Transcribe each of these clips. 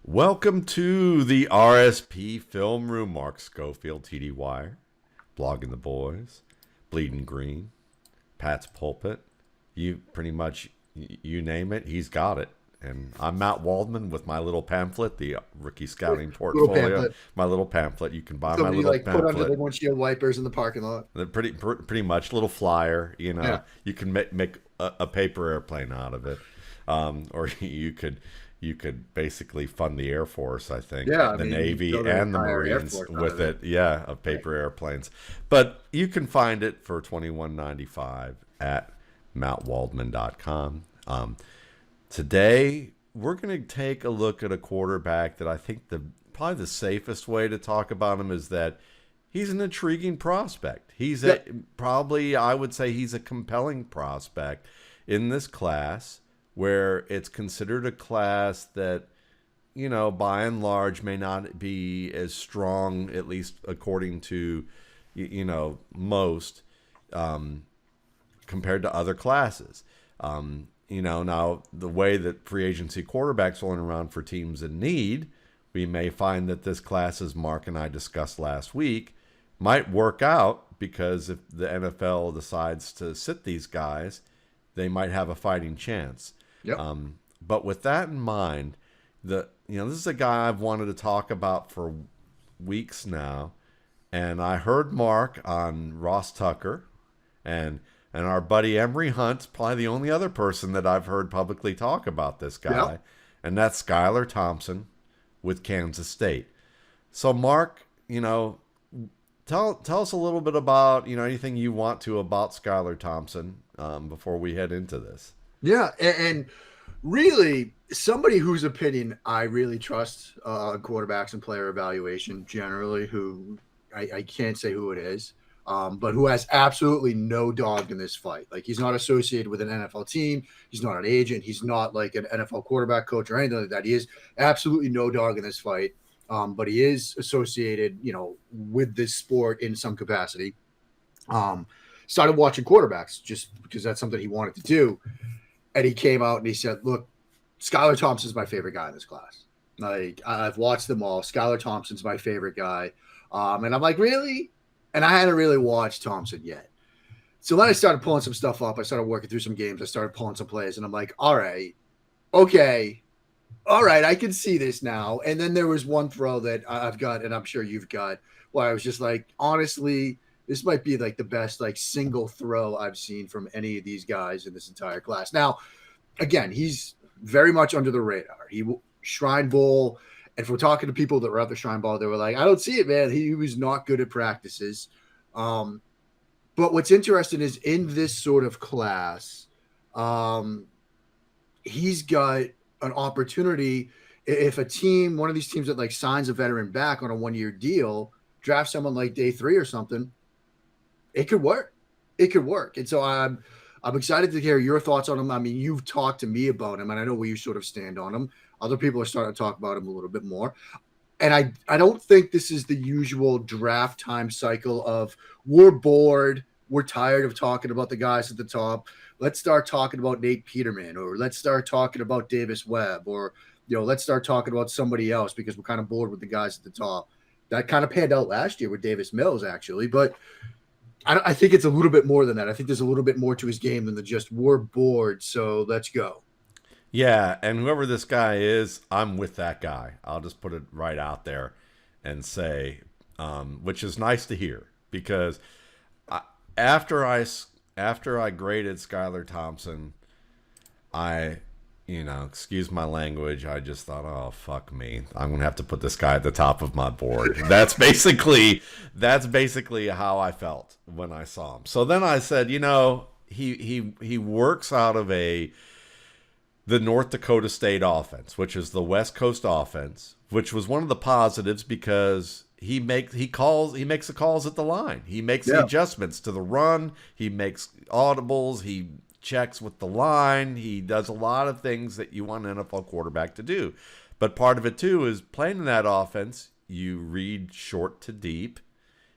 Welcome to the RSP Film Room. Mark Schofield, TD Wire, Blogging the Boys, Bleeding Green, Pat's Pulpit. You pretty much, you name it, he's got it. And I'm Matt Waldman with my little pamphlet, the rookie scouting Little portfolio. pamphlet. My little pamphlet. You can buy my Somebody little put under the pamphlet. windshield wipers in the parking lot. They're pretty much little flyer. Yeah. You can make a paper airplane out of it, or you could basically fund the Air Force. I think Yeah, I the mean, you Navy build an and the entire Air Marines Force out with of it. it. Yeah, of paper airplanes. But you can find it for $21.95 at mountwaldman.com. Today we're going to take a look at a quarterback that I think probably the safest way to talk about him is that he's an intriguing prospect. He's probably, I would say, he's a compelling prospect in this class where it's considered a class that, by and large may not be as strong, at least according to, most, compared to other classes. Now the way that free agency quarterbacks rolling around for teams in need, we may find that this class, as Mark and I discussed last week, might work out because if the NFL decides to sit these guys, they might have a fighting chance. Yep. But with that in mind, this is a guy I've wanted to talk about for weeks now, and I heard Mark on Ross Tucker, and our buddy Emery Hunt's probably the only other person that I've heard publicly talk about this guy, Yep. and that's Skylar Thompson with Kansas State. So, Mark, tell us a little bit about anything you want to about Skylar Thompson before we head into this. Yeah, and really somebody whose opinion I really trust on quarterbacks and player evaluation generally, who I can't say who it is, but who has absolutely no dog in this fight. Like, he's not associated with an NFL team. He's not an agent. He's not like an NFL quarterback coach or anything like that. He is absolutely no dog in this fight. But he is associated, with this sport in some capacity. Started watching quarterbacks just because that's something he wanted to do. And he came out and he said, look, Skylar Thompson's my favorite guy in this class. Like, I've watched them all. Skylar Thompson's my favorite guy. And I'm like, really? And I hadn't really watched Thompson yet. So then I started pulling some stuff up. I started working through some games. I started pulling some plays. And I'm like, all right, okay. All right, I can see this now. And then there was one throw that I've got, and I'm sure you've got, where I was just like, honestly, this might be like the best like single throw I've seen from any of these guys in this entire class. Now, again, he's very much under the radar. He Shrine Bowl, and if we're talking to people that were at the Shrine Bowl, they were like, I don't see it, man. He was not good at practices. But what's interesting is in this sort of class, he's got an opportunity. If a team, one of these teams that like signs a veteran back on a 1-year deal, drafts someone like day 3 or something, it could work. It could work. And so I'm excited to hear your thoughts on him. I mean, you've talked to me about him, and I know where you sort of stand on him. Other people are starting to talk about him a little bit more. And I don't think this is the usual draft time cycle of we're bored, we're tired of talking about the guys at the top. Let's start talking about Nate Peterman, or let's start talking about Davis Webb, or let's start talking about somebody else because we're kind of bored with the guys at the top. That kind of panned out last year with Davis Mills, actually, but I think it's a little bit more than that. I think there's a little bit more to his game than the just we're bored, so let's go. Yeah, and whoever this guy is, I'm with that guy. I'll just put it right out there and say, which is nice to hear because after I graded Skylar Thompson, excuse my language, I just thought, oh, fuck me. I'm going to have to put this guy at the top of my board. That's basically how I felt when I saw him. So then I said, he works out of the North Dakota State offense, which is the West Coast offense, which was one of the positives because he makes the calls at the line. He makes the adjustments to the run. He makes audibles. He checks with the line. He does a lot of things that you want an NFL quarterback to do. But part of it, too, is playing in that offense, you read short to deep.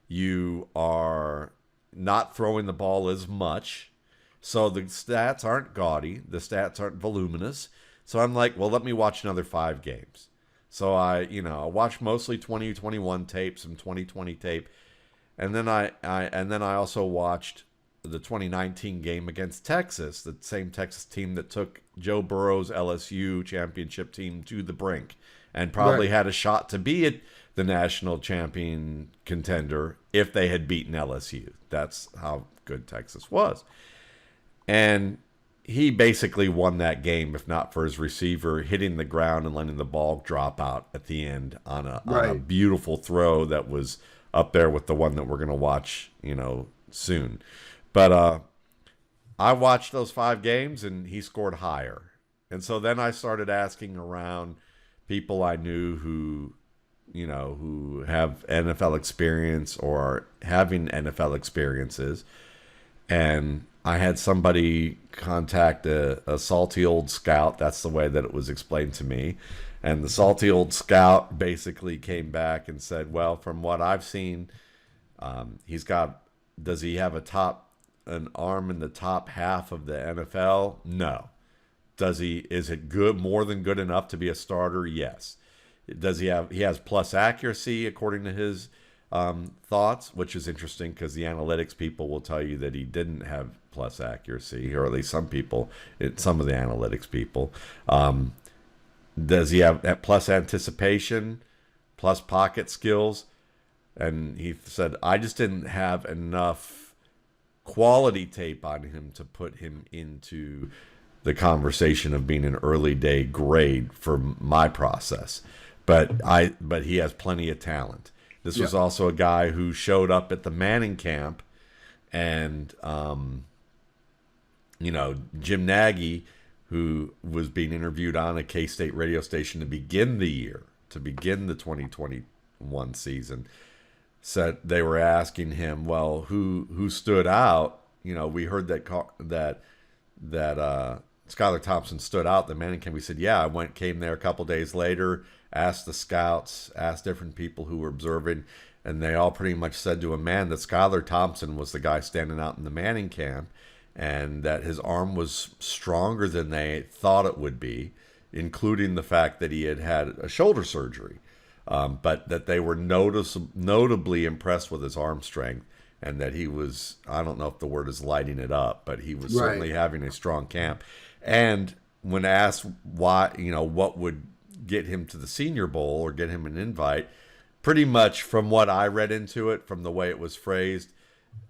You are not throwing the ball as much. So the stats aren't gaudy. The stats aren't voluminous. So I'm like, well, let me watch another 5 games. So I watched mostly 2021 tape, some 2020 tape, and then I also watched the 2019 game against Texas, the same Texas team that took Joe Burrow's LSU championship team to the brink and probably Right. had a shot to be at the national champion contender if they had beaten LSU. That's how good Texas was. And he basically won that game, if not for his receiver hitting the ground and letting the ball drop out at the end on a Right. beautiful throw that was up there with the one that we're going to watch, soon. But I watched those 5 games and he scored higher. And so then I started asking around people I knew who have NFL experience or are having NFL experiences. And I had somebody contact a salty old scout. That's the way that it was explained to me. And the salty old scout basically came back and said, well, from what I've seen, does he have an arm in the top half of the NFL? No. Is it good, more than good enough to be a starter? Yes. He has plus accuracy according to his thoughts, which is interesting because the analytics people will tell you that he didn't have plus accuracy, or at least some of the analytics people. Does he have plus anticipation, plus pocket skills? And he said, I just didn't have enough quality tape on him to put him into the conversation of being an early day grade for my process. But he has plenty of talent. This was also a guy who showed up at the Manning camp, and Jim Nagy, who was being interviewed on a K-State radio station to begin the 2021 season, said they were asking him, well, who stood out? We heard that Skylar Thompson stood out the Manning camp. We said, yeah, came there a couple days later, asked the scouts, asked different people who were observing, and they all pretty much said to a man that Skylar Thompson was the guy standing out in the Manning camp, and that his arm was stronger than they thought it would be, including the fact that he had had a shoulder surgery, but that they were notably impressed with his arm strength, and that he was, I don't know if the word is lighting it up, but he was certainly having a strong camp. And when asked why, what would get him to the Senior Bowl or get him an invite, pretty much from what I read into it, from the way it was phrased,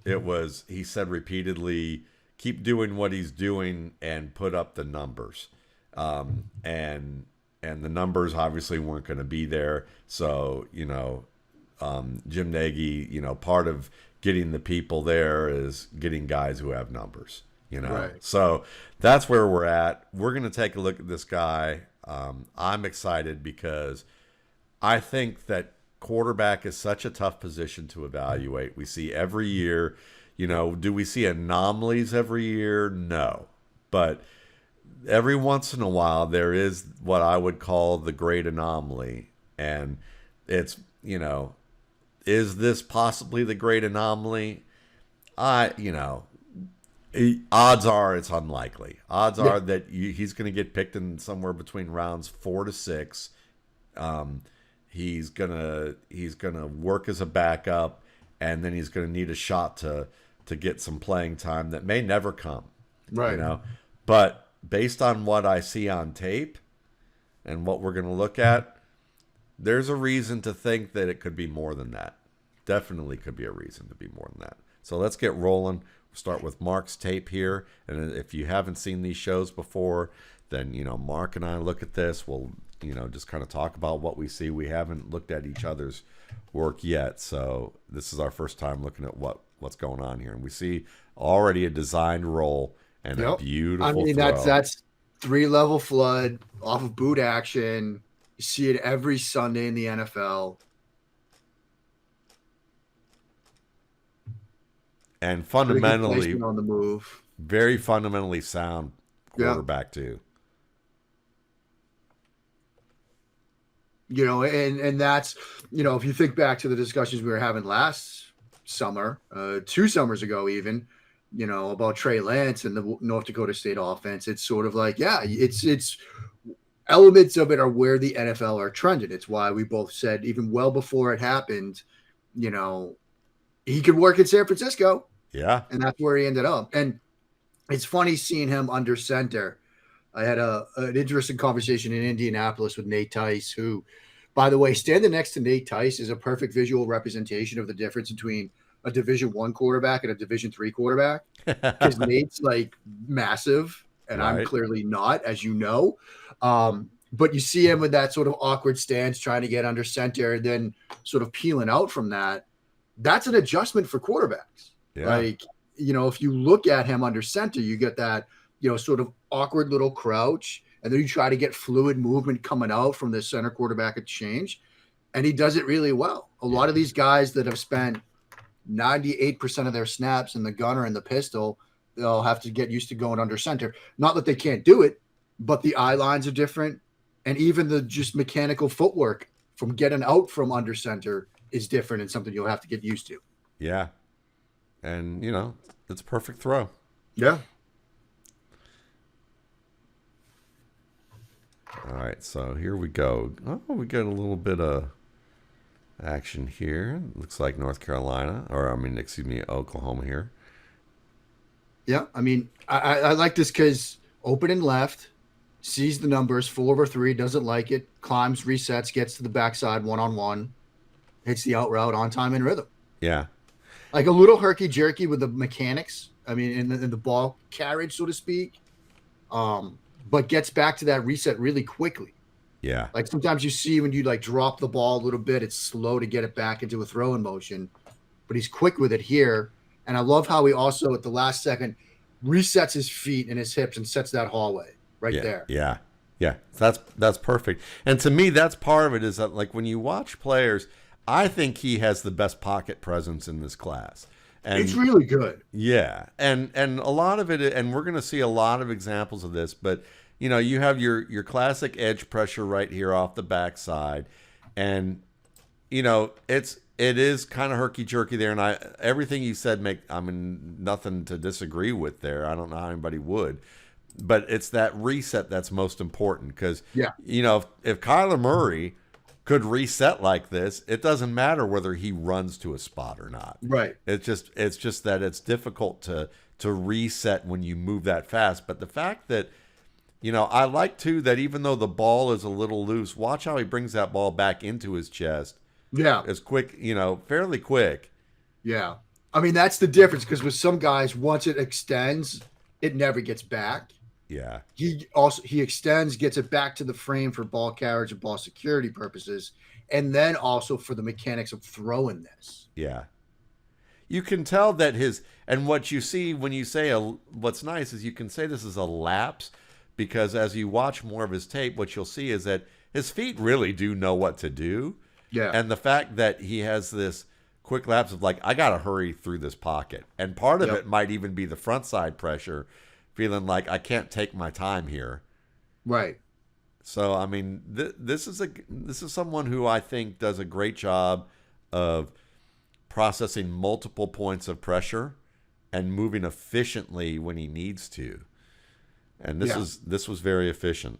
he said repeatedly, keep doing what he's doing and put up the numbers. And the numbers obviously weren't going to be there. So, Jim Nagy, part of getting the people there is getting guys who have numbers. Right. So that's where we're at. We're going to take a look at this guy. I'm excited because I think that quarterback is such a tough position to evaluate. We see every year, do we see anomalies every year? No. But every once in a while, there is what I would call the great anomaly. And it's, is this possibly the great anomaly? Odds are it's unlikely. Odds are that he's going to get picked in somewhere between rounds 4 to 6. He's gonna work as a backup, and then he's going to need a shot to get some playing time that may never come. Right. But based on what I see on tape and what we're going to look at, there's a reason to think that it could be more than that. Definitely could be a reason to be more than that. So let's get rolling. We'll start with Mark's tape here. And if you haven't seen these shows before, then, Mark and I look at this. We'll, just kind of talk about what we see. We haven't looked at each other's work yet. So this is our first time looking at what's going on here. And we see already a designed roll and a beautiful throw. That's 3-level flood off of boot action. You see it every Sunday in the NFL. And fundamentally on the move. Very fundamentally sound quarterback too. And that's, if you think back to the discussions we were having last summer, 2 summers ago even, about Trey Lance and the North Dakota State offense, it's sort of like, it's elements of it are where the NFL are trending. It's why we both said, even well before it happened, you know, he could work in San Francisco. Yeah. And that's where he ended up. And it's funny seeing him under center. I had an interesting conversation in Indianapolis with Nate Tice, who, by the way, standing next to Nate Tice is a perfect visual representation of the difference between a Division I quarterback and a Division III quarterback. Because Nate's like massive, and Right. I'm clearly not, as you know. But you see him with that sort of awkward stance, trying to get under center, and then sort of peeling out from that. That's an adjustment for quarterbacks. Yeah. Like, you know, if you look at him under center, you get that, you know, sort of awkward little crouch, and then you try to get fluid movement coming out from the center quarterback exchange, and he does it really well. A lot of these guys that have spent 98% of their snaps in the gunner and the pistol, they'll have to get used to going under center. Not that they can't do it, but the eye lines are different, and even the just mechanical footwork from getting out from under center is different and something you'll have to get used to. Yeah. And, you know, it's a perfect throw. Yeah. All right, so here we go. Oh, we got a little bit of action here. Looks like North Carolina, Oklahoma here. Yeah, I mean, I like this because open and left, sees the numbers, 4/3, doesn't like it, climbs, resets, gets to the backside one-on-one, hits the out route on time and rhythm. Yeah. Like a little herky-jerky with the mechanics, I mean, in the ball carriage, so to speak, but gets back to that reset really quickly. Yeah. Like sometimes you see when you like drop the ball a little bit, it's slow to get it back into a throw in motion, but he's quick with it here. And I love how he also at the last second resets his feet and his hips and sets that hallway right there. Yeah. Yeah. That's perfect. And to me, that's part of it is that like when you watch players, I think he has the best pocket presence in this class. And it's really good. Yeah. And a lot of it, and we're going to see a lot of examples of this, but you know, you have your classic edge pressure right here off the backside. And, you know, it is kind of herky-jerky there. And everything you said, nothing to disagree with there. I don't know how anybody would. But it's that reset that's most important. Because, you know, if Kyler Murray could reset like this, it doesn't matter whether he runs to a spot or not. Right. It's just that it's difficult to reset when you move that fast. But the fact that, you know, I like, too, that even though the ball is a little loose, watch how he brings that ball back into his chest. Yeah. As quick, you know, fairly quick. Yeah. I mean, that's the difference because with some guys, once it extends, it never gets back. Yeah. He extends, gets it back to the frame for ball carriage and ball security purposes, and then also for the mechanics of throwing this. Yeah. You can tell that and what you see when you say what's nice is you can say this is a lapse. Because as you watch more of his tape, what you'll see is that his feet really do know what to do. Yeah. And the fact that he has this quick lapse of like, I got to hurry through this pocket. And part of it might even be the front side pressure, feeling like I can't take my time here. Right. So, I mean, this is someone who I think does a great job of processing multiple points of pressure and moving efficiently when he needs to. And this was very efficient.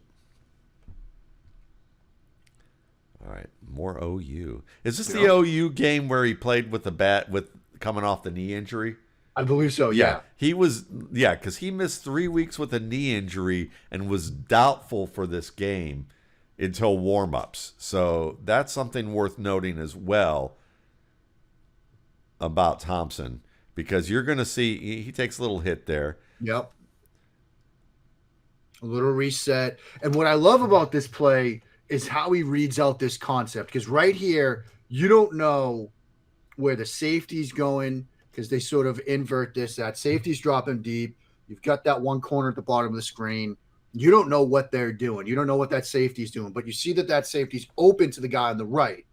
All right, more OU. Is this the OU game where he played with the bat with coming off the knee injury? I believe so. Yeah. He was. Yeah, because he missed 3 weeks with a knee injury and was doubtful for this game until warm-ups. So that's something worth noting as well about Thompson, because you're going to see he takes a little hit there. Yep. A little reset. And what I love about this play is how he reads out this concept. Because right here, you don't know where the safety's going because they sort of invert this. That safety's dropping deep. You've got that one corner at the bottom of the screen. You don't know what they're doing. You don't know what that safety's doing. But you see that safety's open to the guy on the right.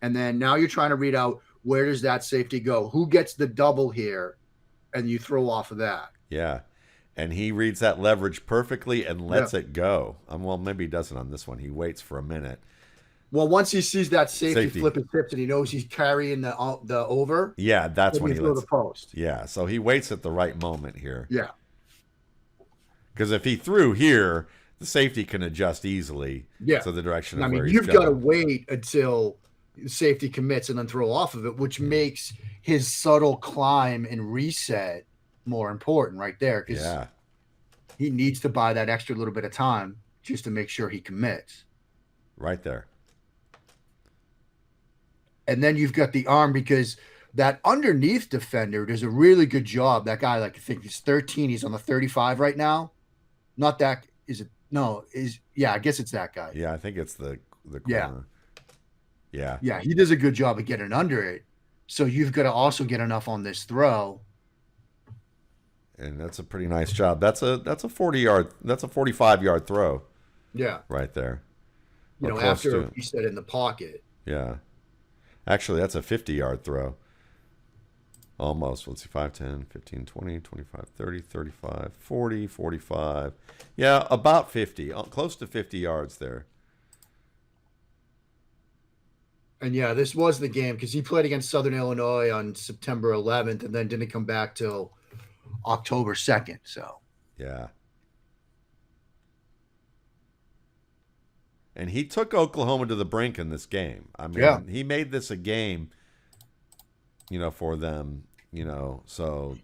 And then now you're trying to read out where does that safety go? Who gets the double here? And you throw off of that. Yeah. And he reads that leverage perfectly and lets it go. Well, maybe he doesn't on this one. He waits for a minute. Well, once he sees that safety flip his hips and he knows he's carrying the over. Yeah, that's when he lets the post. Yeah, so he waits at the right moment here. Yeah. Because if he threw here, the safety can adjust easily to the direction of where he's you've going. got to wait until safety commits and then throw off of it, which makes his subtle climb and reset more important right there, because he needs to buy that extra little bit of time just to make sure he commits. Right there. And then you've got the arm, because that underneath defender does a really good job. That guy, like, I think he's 13. He's on the 35 right now. Not that is it? No, I guess it's that guy. Yeah, I think it's the corner. Yeah. Yeah, he does a good job of getting under it. So you've got to also get enough on this throw. And that's a pretty nice job. That's a 45-yard throw. Yeah. Right there. After a reset in the pocket. Yeah. Actually, that's a 50-yard throw. Almost. Let's see, 5, 10, 15, 20, 25, 30, 35, 40, 45. Yeah, about 50. Close to 50 yards there. And yeah, this was the game, because he played against Southern Illinois on September 11th and then didn't come back till October 2nd. So, yeah. And he took Oklahoma to the brink in this game. I mean, he made this a game, for them, so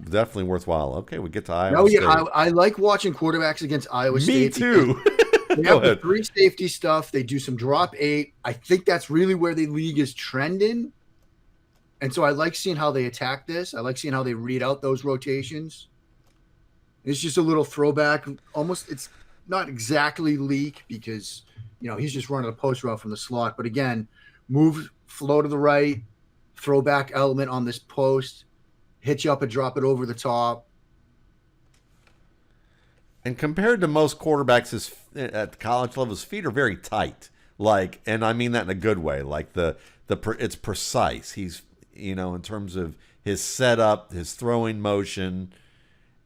definitely worthwhile. Okay, we get to Iowa State. I like watching quarterbacks against Iowa State. Me too. They have the 3 safety stuff. They do some drop 8. I think that's really where the league is trending. And so I like seeing how they attack this. I like seeing how they read out those rotations. It's just a little throwback. Almost, it's not exactly leak, because, he's just running a post route from the slot. But again, move, flow to the right, throwback element on this post, hitch up and drop it over the top. And compared to most quarterbacks at the college level, his feet are very tight. And I mean that in a good way. Like it's precise. He's, in terms of his setup, his throwing motion,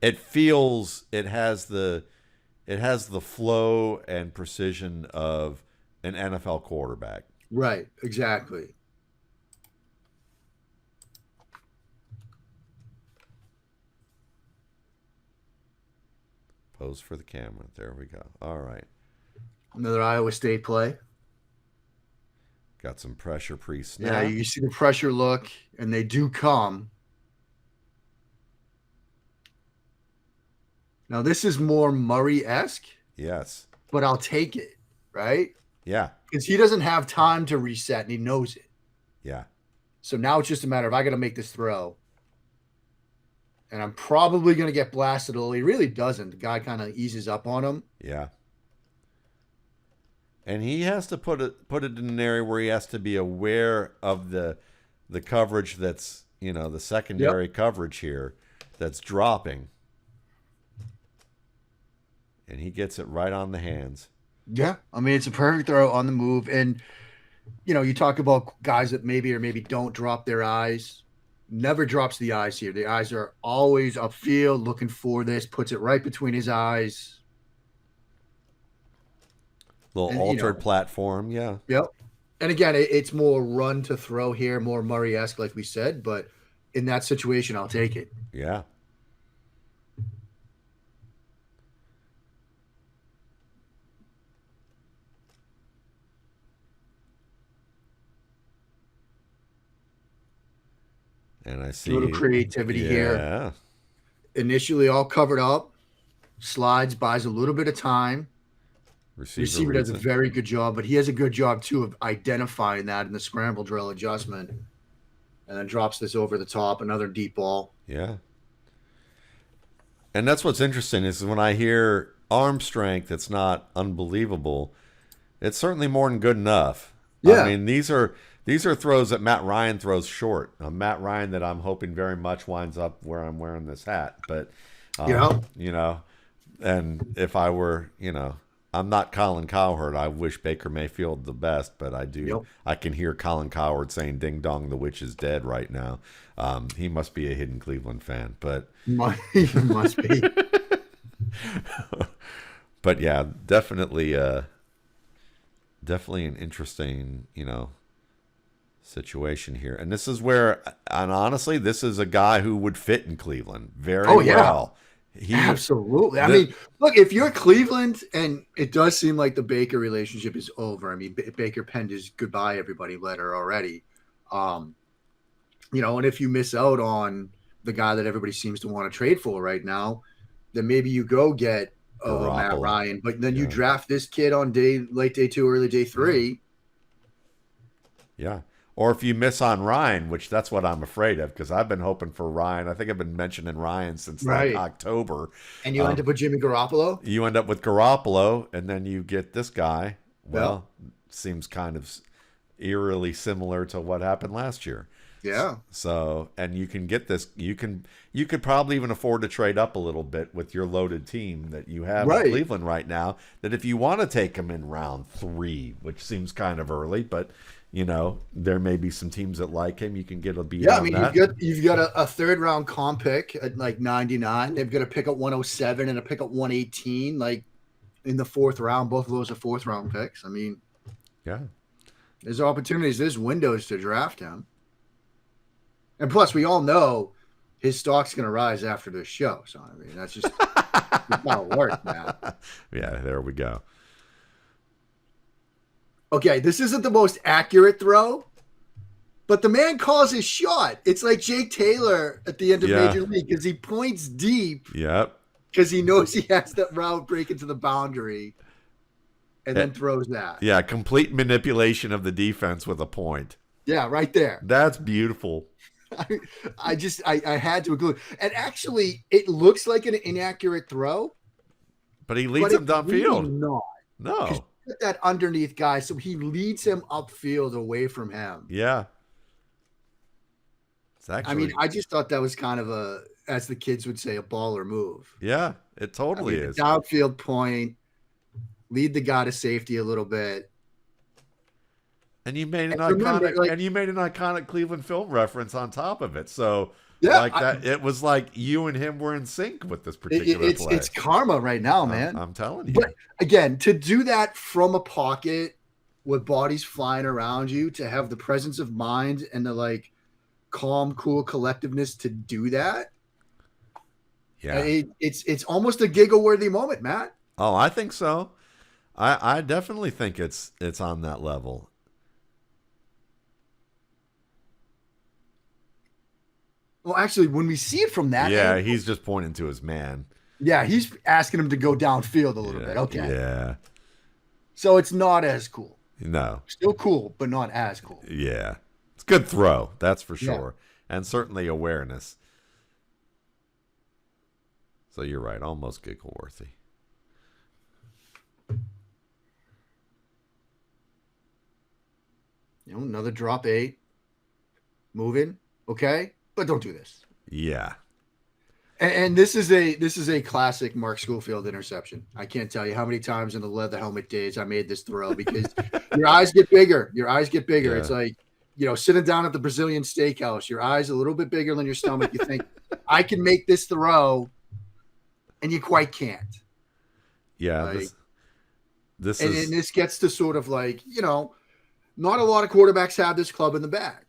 it has the flow and precision of an NFL quarterback. Right, exactly. Pose for the camera. There we go. All right. Another Iowa State play. Got some pressure pre-snap. Yeah, you see the pressure look, and they do come. Now, this is more Murray-esque. Yes. But I'll take it, right? Yeah. Because he doesn't have time to reset, and he knows it. Yeah. So now it's just a matter of, I got to make this throw. And I'm probably going to get blasted. Well, he really doesn't. The guy kind of eases up on him. Yeah. And he has to put it in an area where he has to be aware of the coverage that's, the secondary coverage here that's dropping. And he gets it right on the hands. Yeah. I mean, it's a perfect throw on the move. And, you talk about guys that maybe or maybe don't drop their eyes. Never drops the eyes here. The eyes are always upfield, looking for this, puts it right between his eyes. Little altered platform, yeah. Yep. And again, it's more run to throw here, more Murray-esque, like we said. But in that situation, I'll take it. Yeah. And I see a little creativity here. Initially all covered up. Slides, buys a little bit of time. Receiver does a very good job, but he has a good job too of identifying that in the scramble drill adjustment. And then drops this over the top, another deep ball. Yeah. And that's what's interesting is when I hear arm strength, it's not unbelievable. It's certainly more than good enough. Yeah. I mean, these are throws that Matt Ryan throws short. Matt Ryan that I'm hoping very much winds up where I'm wearing this hat. But, and if I were, I'm not Colin Cowherd. I wish Baker Mayfield the best, but I do. Yep. I can hear Colin Cowherd saying, "Ding dong, the witch is dead" right now. He must be a hidden Cleveland fan, but he must be. But yeah, definitely an interesting, situation here. And this is where, and honestly, this is a guy who would fit in Cleveland very well. Absolutely. I mean, look, if you're Cleveland, and it does seem like the Baker relationship is over. I mean, Baker penned his goodbye everybody letter already. And if you miss out on the guy that everybody seems to want to trade for right now, then maybe you go get Matt Ryan, but then you draft this kid on late day 2, early day 3. Yeah. Or if you miss on Ryan, which that's what I'm afraid of, because I've been hoping for Ryan. I think I've been mentioning Ryan since like October. And you end up with Jimmy Garoppolo? You end up with Garoppolo, and then you get this guy. Well, seems kind of eerily similar to what happened last year. Yeah. So, and you can get this. You could probably even afford to trade up a little bit with your loaded team that you have in Cleveland right now. That if you want to take him in round 3, which seems kind of early, but there may be some teams that like him. You can get a beat. Yeah, I mean, you've got a 3rd round comp pick at like 99. They've got a pick at 107 and a pick at 118. Like in the 4th round, both of those are 4th round picks. I mean, there's opportunities, there's windows to draft him. And plus, we all know his stock's going to rise after this show. So, I mean, that's just how it works, man. Yeah, there we go. Okay, this isn't the most accurate throw, but the man calls his shot. It's like Jake Taylor at the end of Major League, because he points deep. Yep. Because he knows he has that route break into the boundary and then throws that. Yeah, complete manipulation of the defense with a point. Yeah, right there. That's beautiful. I had to include. And actually, it looks like an inaccurate throw. But he leads him downfield. Really no. Put that underneath guy, so he leads him upfield away from him. Yeah. I mean, I just thought that was kind of as the kids would say, a baller move. Yeah, it totally is. Downfield point, lead the guy to safety a little bit. And you made an iconic Cleveland film reference on top of it. So it was like you and him were in sync with this particular play. It's karma right now, man. I'm telling you. But again, to do that from a pocket with bodies flying around you, to have the presence of mind and the like calm, cool collectiveness to do that. Yeah. It's almost a giggle-worthy moment, Matt. Oh, I think so. I definitely think it's on that level. Well, actually, when we see it from that angle, he's just pointing to his man. Yeah, he's asking him to go downfield a little bit. Okay. Yeah. So it's not as cool. No. Still cool, but not as cool. Yeah. It's a good throw, that's for sure. Yeah. And certainly awareness. So you're right, almost giggle-worthy. Another drop 8. Moving. Okay. But don't do this. Yeah. And this is a classic Mark Schofield interception. I can't tell you how many times in the leather helmet days I made this throw, because your eyes get bigger. Yeah. It's like, sitting down at the Brazilian steakhouse, your eyes a little bit bigger than your stomach. You think, I can make this throw, and you quite can't. Yeah. Like, and this gets to sort of like, not a lot of quarterbacks have this club in the bag.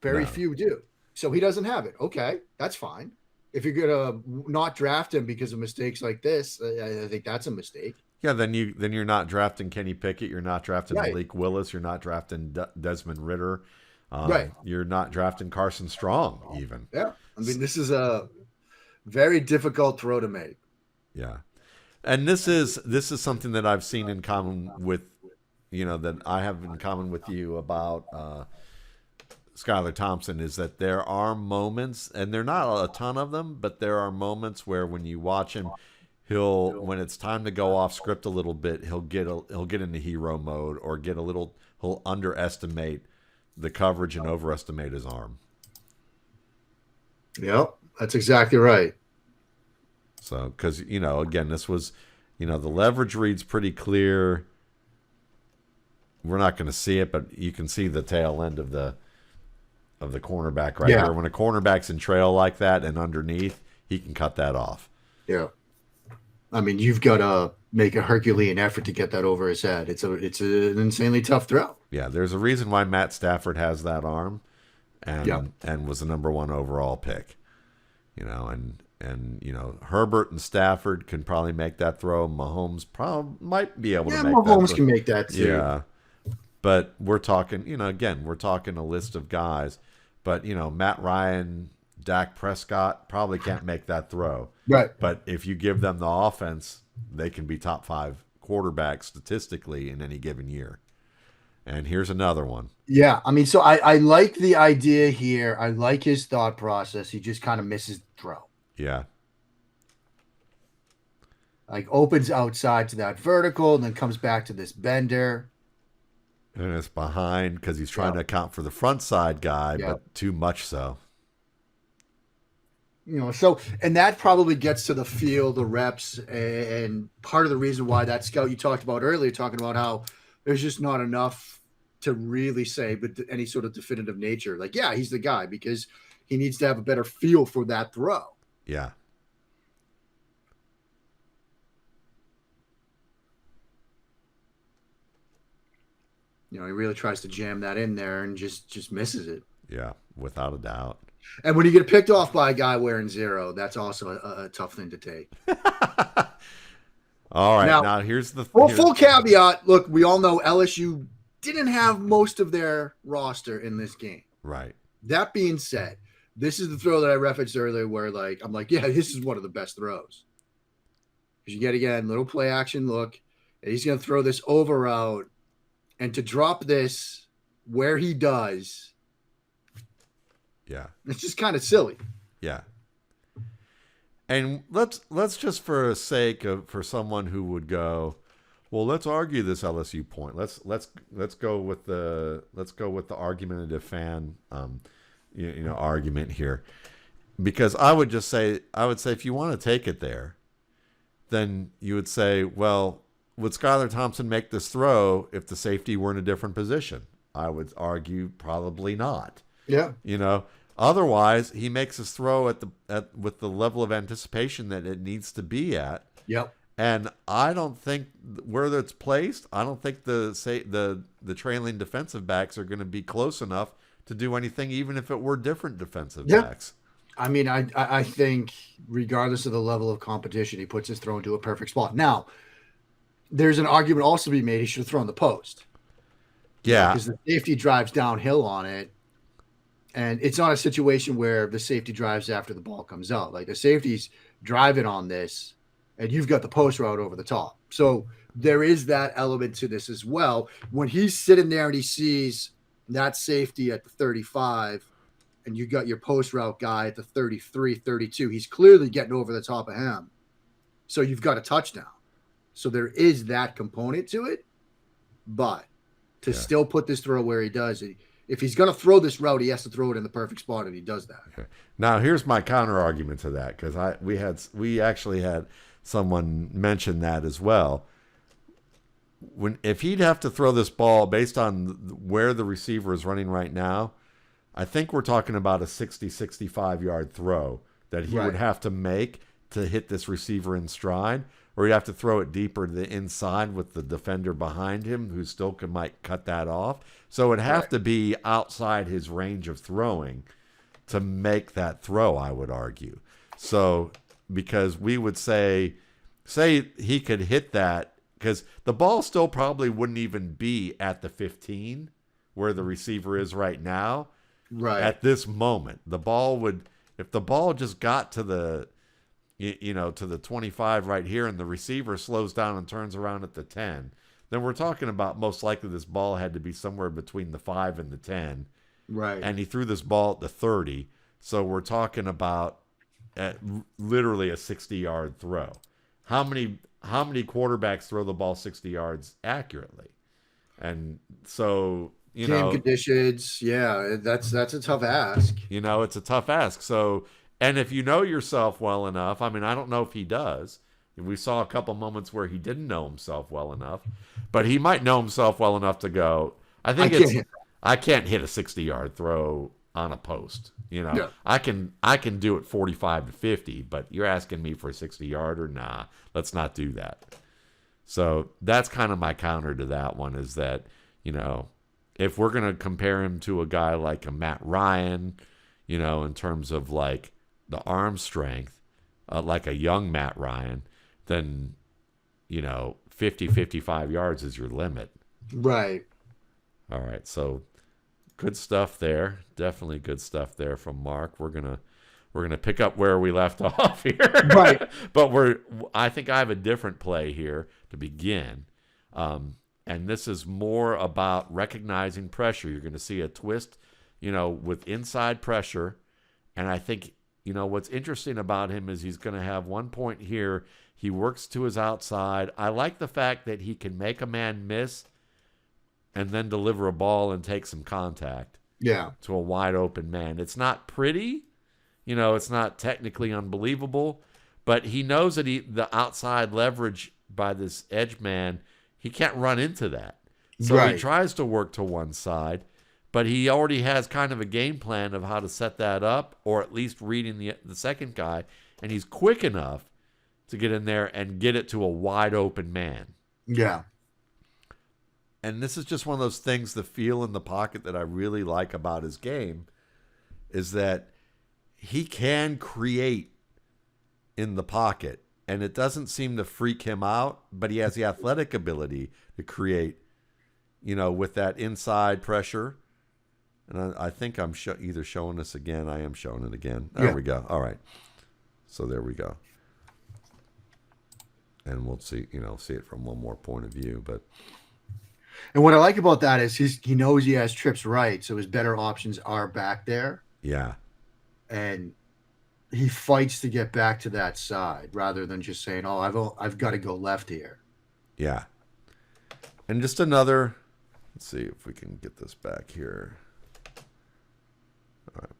Very few do. So he doesn't have it. Okay, that's fine. If you're gonna not draft him because of mistakes like this, I think that's a mistake. Yeah, then you're not drafting Kenny Pickett. You're not drafting Malik Willis. You're not drafting Desmond Ridder. You're not drafting Carson Strong even. Yeah, I mean, this is a very difficult throw to make. Yeah, and this is something that I've seen in common with, that I have in common with you about Skylar Thompson, is that there are moments, and they're not a ton of them, but there are moments where when you watch him, when it's time to go off script a little bit, he'll get into hero mode, or he'll underestimate the coverage and overestimate his arm. Yep, that's exactly right. So, because again, this was, the leverage reads pretty clear. We're not going to see it, but you can see the tail end of the cornerback right here. When a cornerback's in trail like that and underneath, he can cut that off. Yeah. I mean, you've got to make a Herculean effort to get that over his head. It's an insanely tough throw. Yeah, there's a reason why Matt Stafford has that arm and was the number 1 overall pick. And And, Herbert and Stafford can probably make that throw. Mahomes probably might be able to Yeah, make that Mahomes throw. can make that too. Yeah. But we're talking, again, we're talking a list of guys. But, Matt Ryan, Dak Prescott probably can't make that throw. Right. But if you give them the offense, they can be top 5 quarterbacks statistically in any given year. And here's another one. Yeah, I mean, so I like the idea here. I like his thought process. He just kind of misses the throw. Yeah. Like opens outside to that vertical and then comes back to this bender. And it's behind because he's trying to account for the front side guy, but too much so. And that probably gets to the feel, the reps, and part of the reason why that scout you talked about earlier, talking about how there's just not enough to really say, but any sort of definitive nature. Like, yeah, he's the guy because he needs to have a better feel for that throw. Yeah. He really tries to jam that in there and just misses it. Yeah, without a doubt. And when you get picked off by a guy wearing 0, that's also a tough thing to take. All right, now here's the full caveat. Look, we all know LSU didn't have most of their roster in this game. Right. That being said, this is the throw that I referenced earlier where I'm like, yeah, this is one of the best throws. Because you get, again, little play action look. And he's going to throw this over route. And to drop this where he does, yeah, it's just kind of silly. Yeah. And let's just for someone who would go, well, let's argue this LSU point. Let's go with the argumentative fan argument here, because I would say if you want to take it there, then you would say, well, would Skylar Thompson make this throw if the safety were in a different position? I would argue probably not. Yeah. Otherwise, he makes his throw with the level of anticipation that it needs to be at. Yep. And I don't think where it's placed, I don't think the trailing defensive backs are going to be close enough to do anything, even if it were different defensive backs. I mean, I think regardless of the level of competition, he puts his throw into a perfect spot. Now, there's an argument also to be made he should have thrown the post. Yeah. Because the safety drives downhill on it. And it's not a situation where the safety drives after the ball comes out. Like the safety's driving on this, and you've got the post route over the top. So there is that element to this as well. When he's sitting there and he sees that safety at the 35, and you got your post route guy at the 33, 32, he's clearly getting over the top of him. So you've got a touchdown. So there is that component to it. But to still put this throw where he does, if he's going to throw this route, he has to throw it in the perfect spot, and he does that. Okay. Now, here's my counter argument to that, because we actually had someone mention that as well. If he'd have to throw this ball based on where the receiver is running right now, I think we're talking about a 60, 65-yard throw that he would have to make to hit this receiver in stride, or he'd have to throw it deeper to the inside with the defender behind him who still might cut that off. So it'd have to be outside his range of throwing to make that throw, I would argue. So because we would say he could hit that, because the ball still probably wouldn't even be at the 15 where the receiver is right now. Right. At this moment, the ball would, if the ball just got to the, to the 25 right here, and the receiver slows down and turns around at the 10, then we're talking about most likely this ball had to be somewhere between the 5 and the 10. Right. And he threw this ball at the 30. So we're talking about literally a 60-yard throw. How many quarterbacks throw the ball 60 yards accurately? And so, game conditions, that's a tough ask. It's a tough ask. So, and if you know yourself well enough, I mean, I don't know if he does. We saw a couple moments where he didn't know himself well enough, but he might know himself well enough to go, I can't hit a 60-yard throw on a post. I can do it 45 to 50, but you're asking me for a 60-yarder? Nah, let's not do that. So that's kind of my counter to that one, is that, if we're going to compare him to a guy like a Matt Ryan, in terms of like the arm strength, like a young Matt Ryan, then, 50, 55 yards is your limit. Right. All right, so good stuff there. Definitely good stuff there from Mark. We're gonna pick up where we left off here. Right. But I think I have a different play here to begin. And this is more about recognizing pressure. You're going to see a twist, with inside pressure. And I think, what's interesting about him is he's going to have one point here. He works to his outside. I like the fact that he can make a man miss and then deliver a ball and take some contact. Yeah. To a wide open man. It's not pretty. It's not technically unbelievable. But he knows that the outside leverage by this edge man, he can't run into that. So Right. he tries to work to one side, but he already has kind of a game plan of how to set that up, or at least reading the second guy, and he's quick enough to get in there and get it to a wide open man. Yeah. And this is just one of those things, the feel in the pocket that I really like about his game, is that he can create in the pocket. And it doesn't seem to freak him out, but he has the athletic ability to create, with that inside pressure. And I think I'm either showing this again. I am showing it again. There we go. All right. So there we go. And we'll see it from one more point of view. And what I like about that is he knows he has trips right, so his better options are back there. Yeah. And he fights to get back to that side rather than just saying, "Oh, I've got to go left here." Yeah. And just another, let's see if we can get this back here. All right.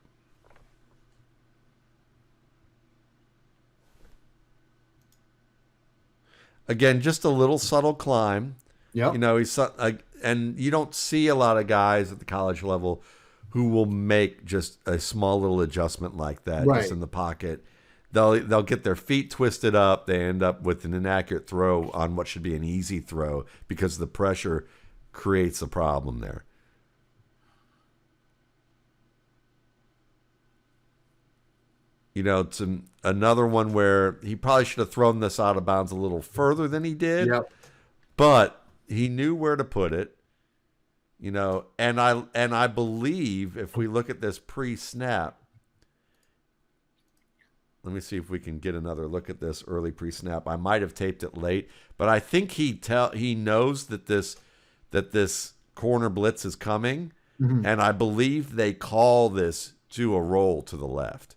Again, just a little subtle climb. Yeah. He's and you don't see a lot of guys at the college level who will make just a small little adjustment like that, Right. just in the pocket. They'll get their feet twisted up. They end up with an inaccurate throw on what should be an easy throw because the pressure creates a problem there. It's another one where he probably should have thrown this out of bounds a little further than he did. Yep. But he knew where to put it. And I believe if we look at this pre-snap, let me see if we can get another look at this early pre-snap. I might have taped it late, but I think he knows that this corner blitz is coming, and I believe they call this to a roll to the left.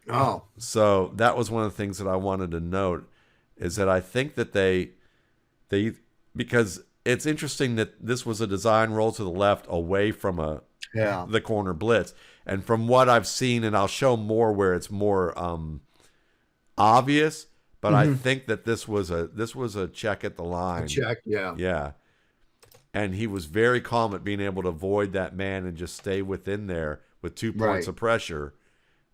Oh. So that was one of the things that I wanted to note, is that I think that they because it's interesting that this was a design roll to the left away from the corner blitz. And from what I've seen, and I'll show more where it's more obvious, but I think that this was a check at the line. A check, yeah. Yeah. And he was very calm at being able to avoid that man and just stay within there with 2 points of pressure.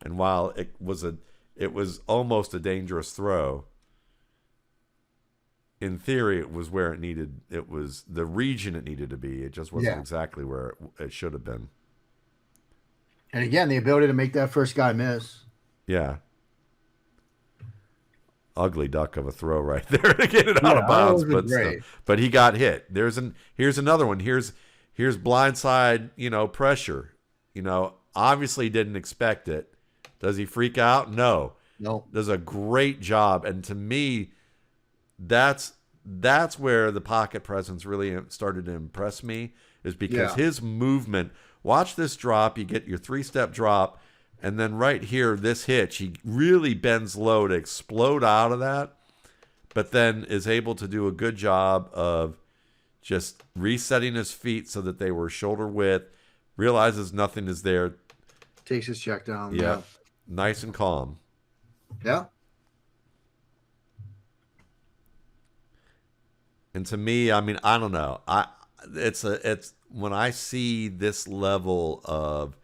And while it was almost a dangerous throw, in theory, it was where it was the region it needed to be. It just wasn't exactly where it should have been. And again, the ability to make that first guy miss. Yeah. Ugly duck of a throw right there to get it out of bounds, but he got hit. Here's another one. Here's blindside, pressure. Obviously didn't expect it. Does he freak out? No. Does a great job, and to me, that's where the pocket presence really started to impress me, is because his movement. Watch this drop. You get your 3-step drop, and then right here, this hitch, he really bends low to explode out of that, but then is able to do a good job of just resetting his feet so that they were shoulder width, realizes nothing is there. Takes his check down. Yeah. Nice and calm. Yeah. And to me, I mean, I don't know. It's when I see this level of,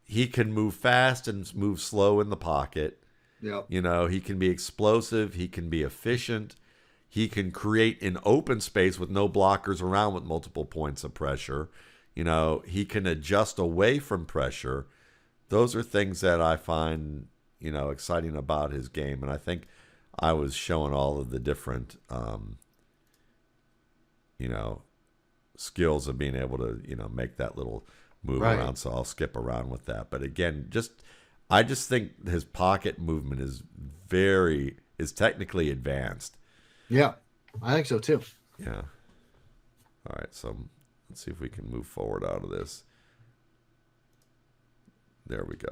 he can move fast and move slow in the pocket. Yeah. He can be explosive. He can be efficient. He can create an open space with no blockers around with multiple points of pressure. He can adjust away from pressure. Those are things that I find exciting about his game. And I think I was showing all of the different, you know, skills of being able to, make that little move Right. around. So I'll skip around with that. But again, I just think his pocket movement is technically advanced. Yeah, I think so too. Yeah. All right. So let's see if we can move forward out of this. There we go.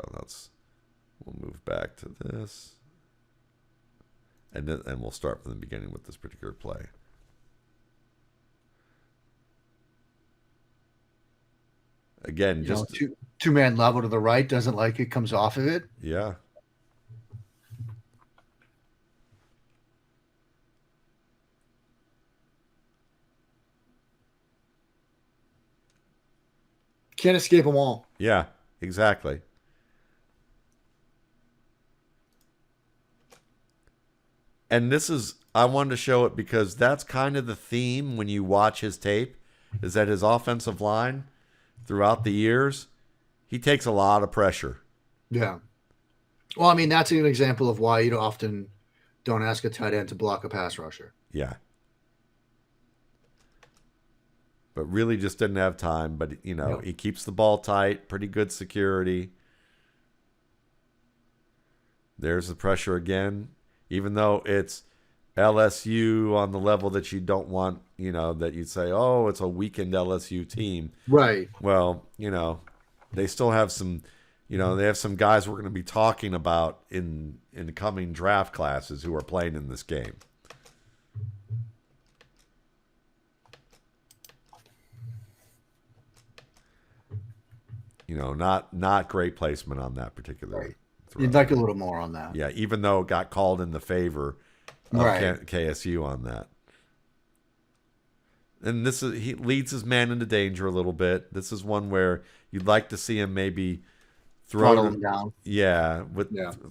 We'll move back to this. And we'll start from the beginning with this particular play. Again, just two-man level to the right, doesn't like it, comes off of it. Yeah. Can't escape them all. Yeah, exactly. And I wanted to show it because that's kind of the theme when you watch his tape, is that his offensive line throughout the years, he takes a lot of pressure. Yeah. Well, I mean, that's an example of why you often don't ask a tight end to block a pass rusher. Yeah. But really just didn't have time. But, he keeps the ball tight, pretty good security. There's the pressure again. Even though it's LSU on the level that you don't want, that you'd say, oh, it's a weakened LSU team. Right. Well, they still have some, they have some guys we're going to be talking about in the coming draft classes who are playing in this game. Not great placement on that particular. Right. You'd like a little more on that. Yeah, even though it got called in the favor of KSU on that. And he leads his man into danger a little bit. This is one where you'd like to see him maybe throttle him down. Yeah,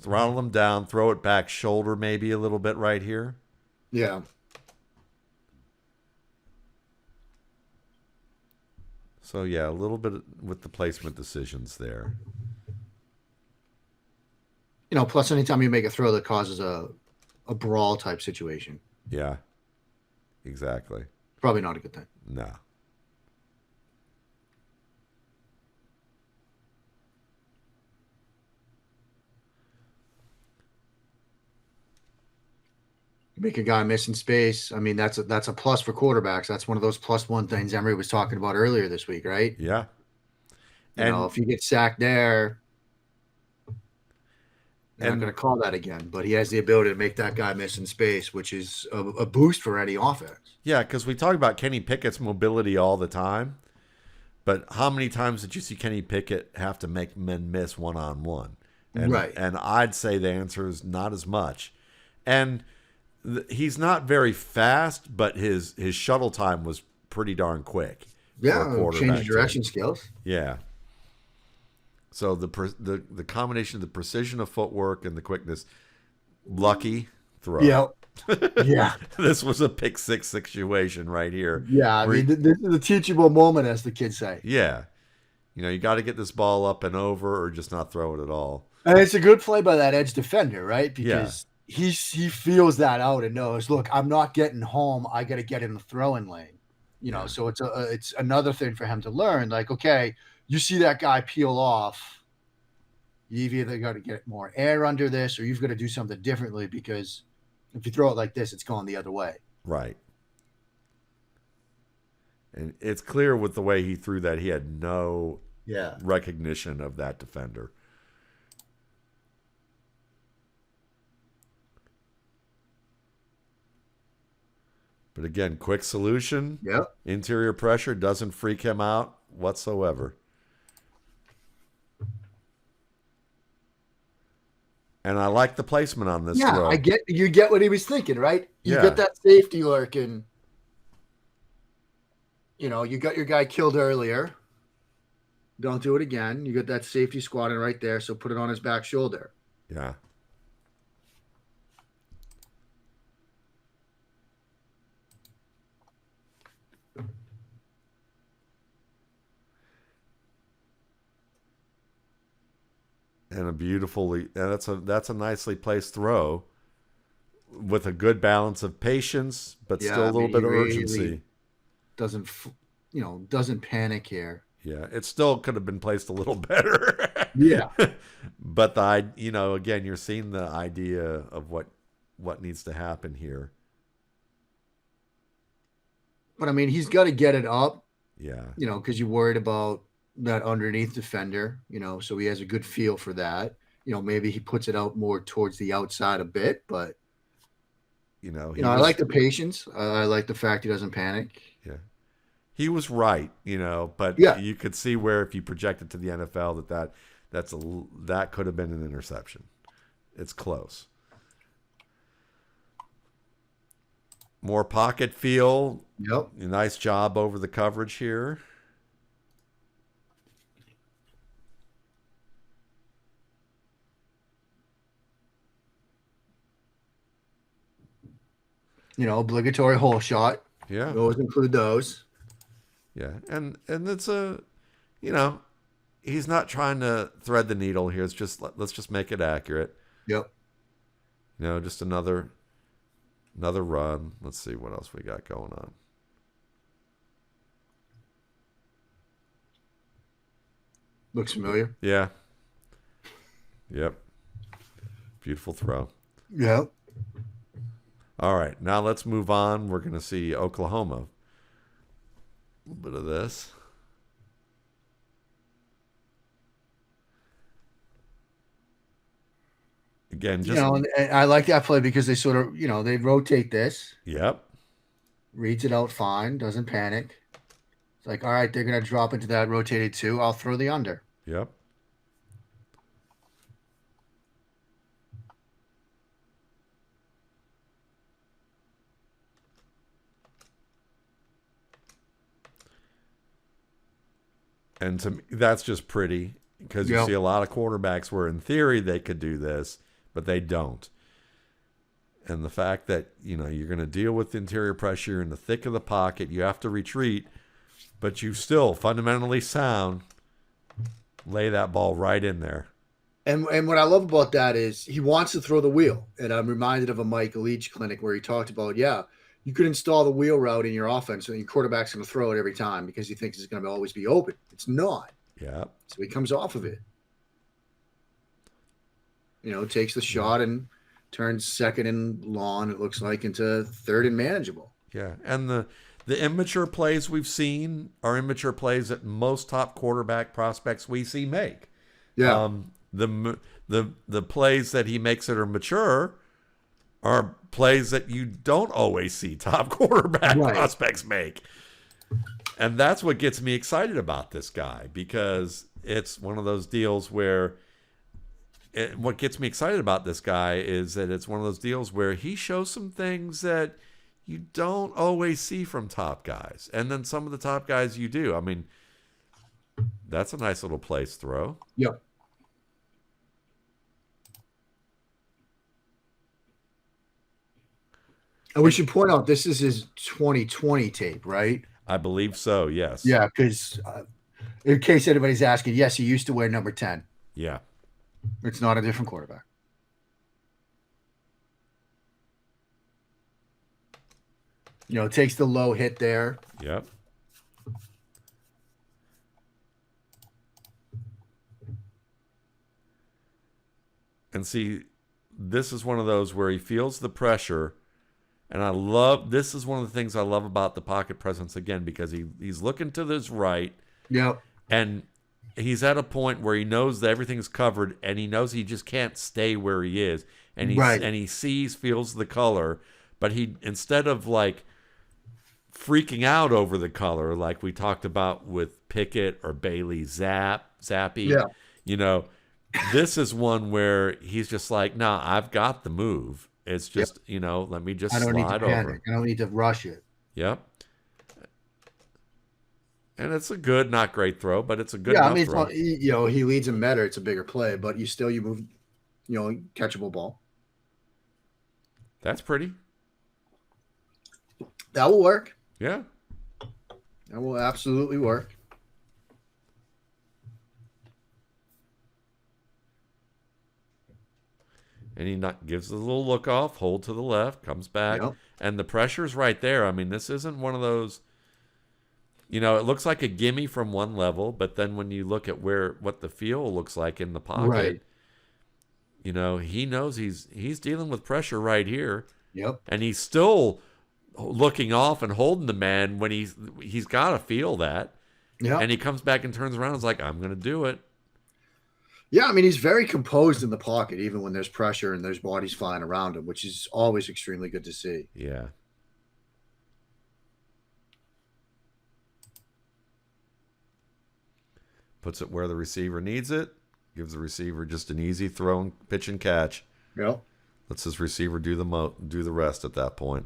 throttle him down, throw it back shoulder maybe a little bit right here. Yeah. So yeah, a little bit with the placement decisions there. Plus anytime you make a throw that causes a brawl type situation. Yeah, exactly. Probably not a good thing. No. Make a guy miss in space. I mean, that's a plus for quarterbacks. That's one of those +1 things Emery was talking about earlier this week, right? Yeah. If you get sacked there, they're not going to call that again. But he has the ability to make that guy miss in space, which is a boost for any offense. Yeah, because we talk about Kenny Pickett's mobility all the time. But how many times did you see Kenny Pickett have to make men miss one-on-one? Right. And I'd say the answer is not as much. And he's not very fast, but his shuttle time was pretty darn quick. Yeah, change of direction skills. Yeah. So the combination of the precision of footwork and the quickness, lucky throw. Yeah. Yeah. This was a pick six situation right here. Yeah, I mean, this is a teachable moment, as the kids say. Yeah. You got to get this ball up and over or just not throw it at all. And it's a good play by that edge defender, right? Because he feels that out and knows, look, I'm not getting home. I got to get in the throwing lane. So it's another thing for him to learn. Like, okay, you see that guy peel off. You've either got to get more air under this or you've got to do something differently because if you throw it like this, it's going the other way. Right. And it's clear with the way he threw that he had no recognition of that defender. But again, quick solution. Yep. Interior pressure doesn't freak him out whatsoever. And I like the placement on this throw. You get what he was thinking, right? You get that safety lurking. You got your guy killed earlier. Don't do it again. You got that safety squatting right there, so put it on his back shoulder. Yeah. And that's a nicely placed throw with a good balance of patience, but still a little bit of urgency. Doesn't doesn't panic here. Yeah, it still could have been placed a little better. Yeah. But again, you're seeing the idea of what needs to happen here. But I mean, he's got to get it up. Yeah. Because you're worried about that underneath defender. So he has a good feel for that. Maybe he puts it out more towards the outside a bit, but I like the patience. I like the fact he doesn't panic. Yeah. He was right, but yeah. You could see where if you project it to the NFL that could have been an interception. It's close. More pocket feel. Yep. Nice job over the coverage here. Obligatory hole shot. Yeah. We always include those. Yeah. And it's he's not trying to thread the needle here. It's just, let's just make it accurate. Yep. Just another run. Let's see what else we got going on. Looks familiar. Yeah. Yep. Beautiful throw. Yep. All right, now let's move on. We're going to see Oklahoma. A little bit of this. Again, just and I like that play because they sort of, they rotate this. Yep. Reads it out fine, doesn't panic. It's like, all right, they're going to drop into that rotated 2. I'll throw the under. Yep. And to me, that's just pretty because you see a lot of quarterbacks where in theory they could do this, but they don't. And the fact that, you're going to deal with interior pressure in the thick of the pocket, you have to retreat, but you still fundamentally sound, lay that ball right in there. And what I love about that is he wants to throw the wheel. And I'm reminded of a Mike Leach clinic where he talked about, you could install the wheel route in your offense and your quarterback's going to throw it every time because he thinks it's going to always be open. It's not. Yeah. So he comes off of it. Takes the shot and turns second and long, it looks like, into third and manageable. Yeah. And the immature plays we've seen are immature plays that most top quarterback prospects we see make. Yeah. The plays that he makes that are mature are plays that you don't always see top quarterback prospects make. And that's what gets me excited about this guy, because it's one of those deals where what gets me excited about this guy is that it's one of those deals where he shows some things that you don't always see from top guys. And then some of the top guys you do. I mean, that's a nice little place throw. Yep. And we should point out this is his 2020 tape, right? I believe so, yes. Yeah, because in case anybody's asking, yes, he used to wear number 10. Yeah. It's not a different quarterback. Takes the low hit there. Yep. And see, this is one of those where he feels the pressure. And this is one of the things I love about the pocket presence, again, because he's looking to his right. Yep. And he's at a point where he knows that everything's covered, and he knows he just can't stay where he is. And he feels the color, but he, instead of like freaking out over the color like we talked about with Pickett or Bailey Zappi, this is one where he's just like, nah, I've got the move. It's just, let me just slide over. I don't need to rush it. Yep. And it's a good, not great throw, but it's a good enough throw. He leads in meta. It's a bigger play, but you move, catchable ball. That's pretty. That will work. Yeah. That will absolutely work. And he not, gives a little look off, hold to the left, comes back. Yep. And the pressure's right there. I mean, this isn't one of those, it looks like a gimme from one level, but then when you look at what the feel looks like in the Right. pocket, he knows he's dealing with pressure right here. Yep. And he's still looking off and holding the man when he's got to feel that. Yeah. And he comes back and turns around and is like, I'm going to do it. Yeah, I mean, he's very composed in the pocket, even when there's pressure and there's bodies flying around him, which is always extremely good to see. Yeah. Puts it where the receiver needs it. Gives the receiver just an easy throw and pitch and catch. Yep. Lets his receiver do the rest at that point.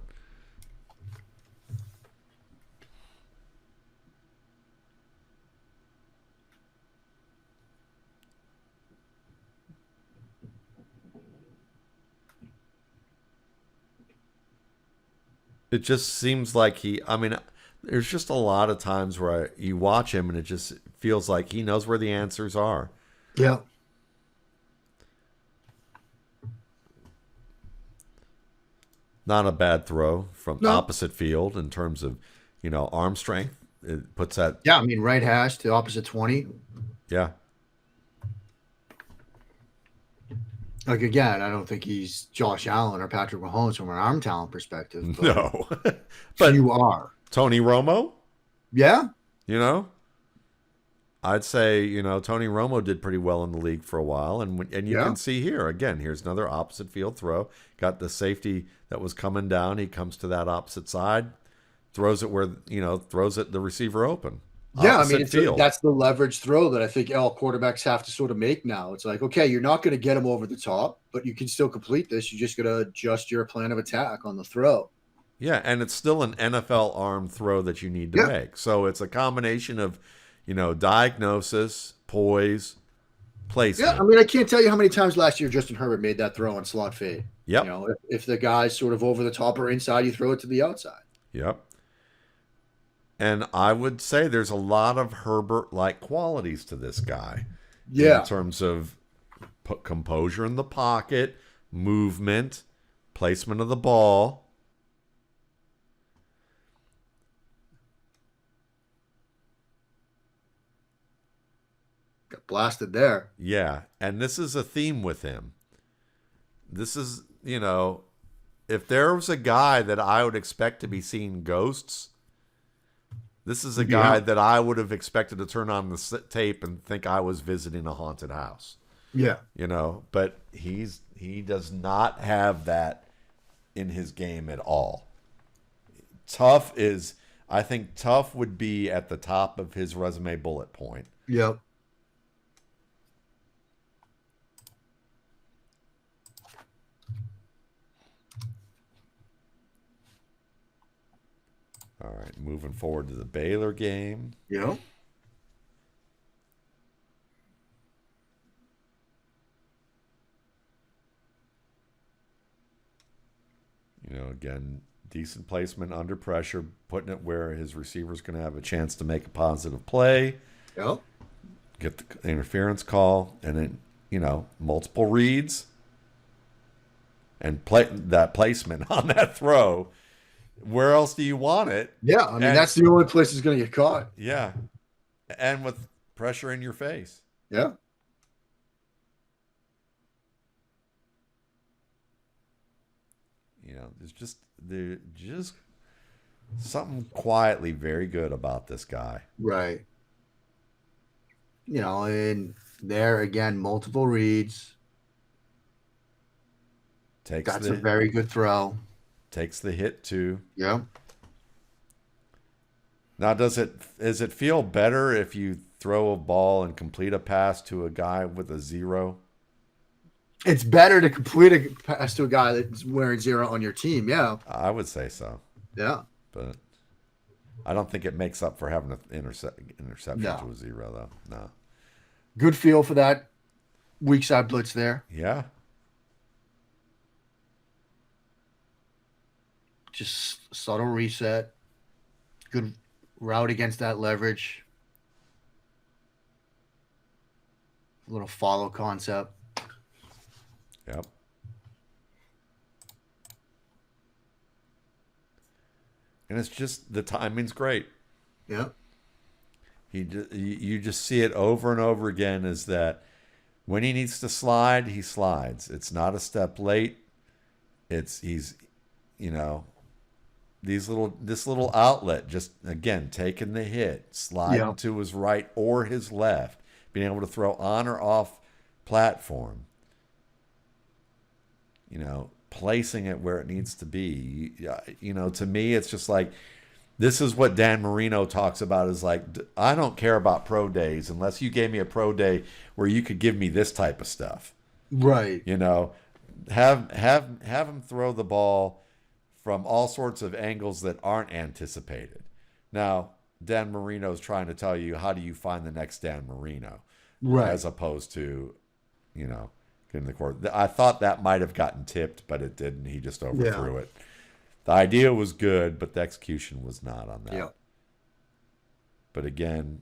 It just seems like there's just a lot of times where you watch him and it just feels like he knows where the answers are. Yeah. Not a bad throw from opposite field in terms of, arm strength. It puts that. Yeah, I mean, right hash to opposite 20. Yeah. Like, again, I don't think he's Josh Allen or Patrick Mahomes from an arm talent perspective. But No. But you are. Tony Romo, Yeah. I'd say, Tony Romo did pretty well in the league for a while. And you Yeah. can see here, again, here's another opposite field throw. Got the safety that was coming down. He comes to that opposite side, throws it where, throws it the receiver open. Yeah, Opposite I mean, that's the leverage throw that I think all quarterbacks have to sort of make now. It's like, okay, you're not going to get him over the top, but you can still complete this. You just got to adjust your plan of attack on the throw. Yeah, and it's still an NFL arm throw that you need to make. So it's a combination of, diagnosis, poise, placement. Yeah, I mean, I can't tell you how many times last year Justin Herbert made that throw on slot fade. Yep. If the guy's sort of over the top or inside, you throw it to the outside. Yep. And I would say there's a lot of Herbert-like qualities to this guy. Yeah. In terms of composure in the pocket, movement, placement of the ball. Got blasted there. Yeah. And this is a theme with him. This is, if there was a guy that I would expect to be seeing ghosts, this is a guy that I would have expected to turn on the tape and think I was visiting a haunted house. Yeah. But he does not have that in his game at all. I think tough would be at the top of his resume bullet point. Yep. All right, moving forward to the Baylor game. Yeah. Again, decent placement under pressure, putting it where his receiver's going to have a chance to make a positive play. Yep. Get the interference call, and then, multiple reads and that placement on that throw. Where else do you want it? Yeah, I mean, that's the only place it's going to get caught. Yeah. And with pressure in your face. Yeah. There's just something quietly very good about this guy. Right. And there again, multiple reads. That's a very good throw. Takes the hit too. Yeah. Now, does it feel better if you throw a ball and complete a pass to a guy with a 0? It's better to complete a pass to a guy that's wearing 0 on your team. Yeah. I would say so. Yeah. But I don't think it makes up for having an interception No. to a 0, though. No. Good feel for that weak side blitz there. Yeah. Just subtle reset. Good route against that leverage. A little follow concept. Yep. And it's just the timing's great. Yeah. You just see it over and over again. Is that when he needs to slide, he slides. It's not a step late. He's you know this little outlet, just again taking the hit, sliding Yeah. to his right or his left, being able to throw on or off platform. Placing it where it needs to be. To me, it's just like this is what Dan Marino talks about is like, I don't care about pro days unless you gave me a pro day where you could give me this type of stuff. Right. Have him throw the ball from all sorts of angles that aren't anticipated. Now, Dan Marino's trying to tell you how do you find the next Dan Marino, Right. as opposed to, getting the court. I thought that might have gotten tipped, but it didn't. He just Yeah. overthrew it. The idea was good, but the execution was not on that. Yeah. But again,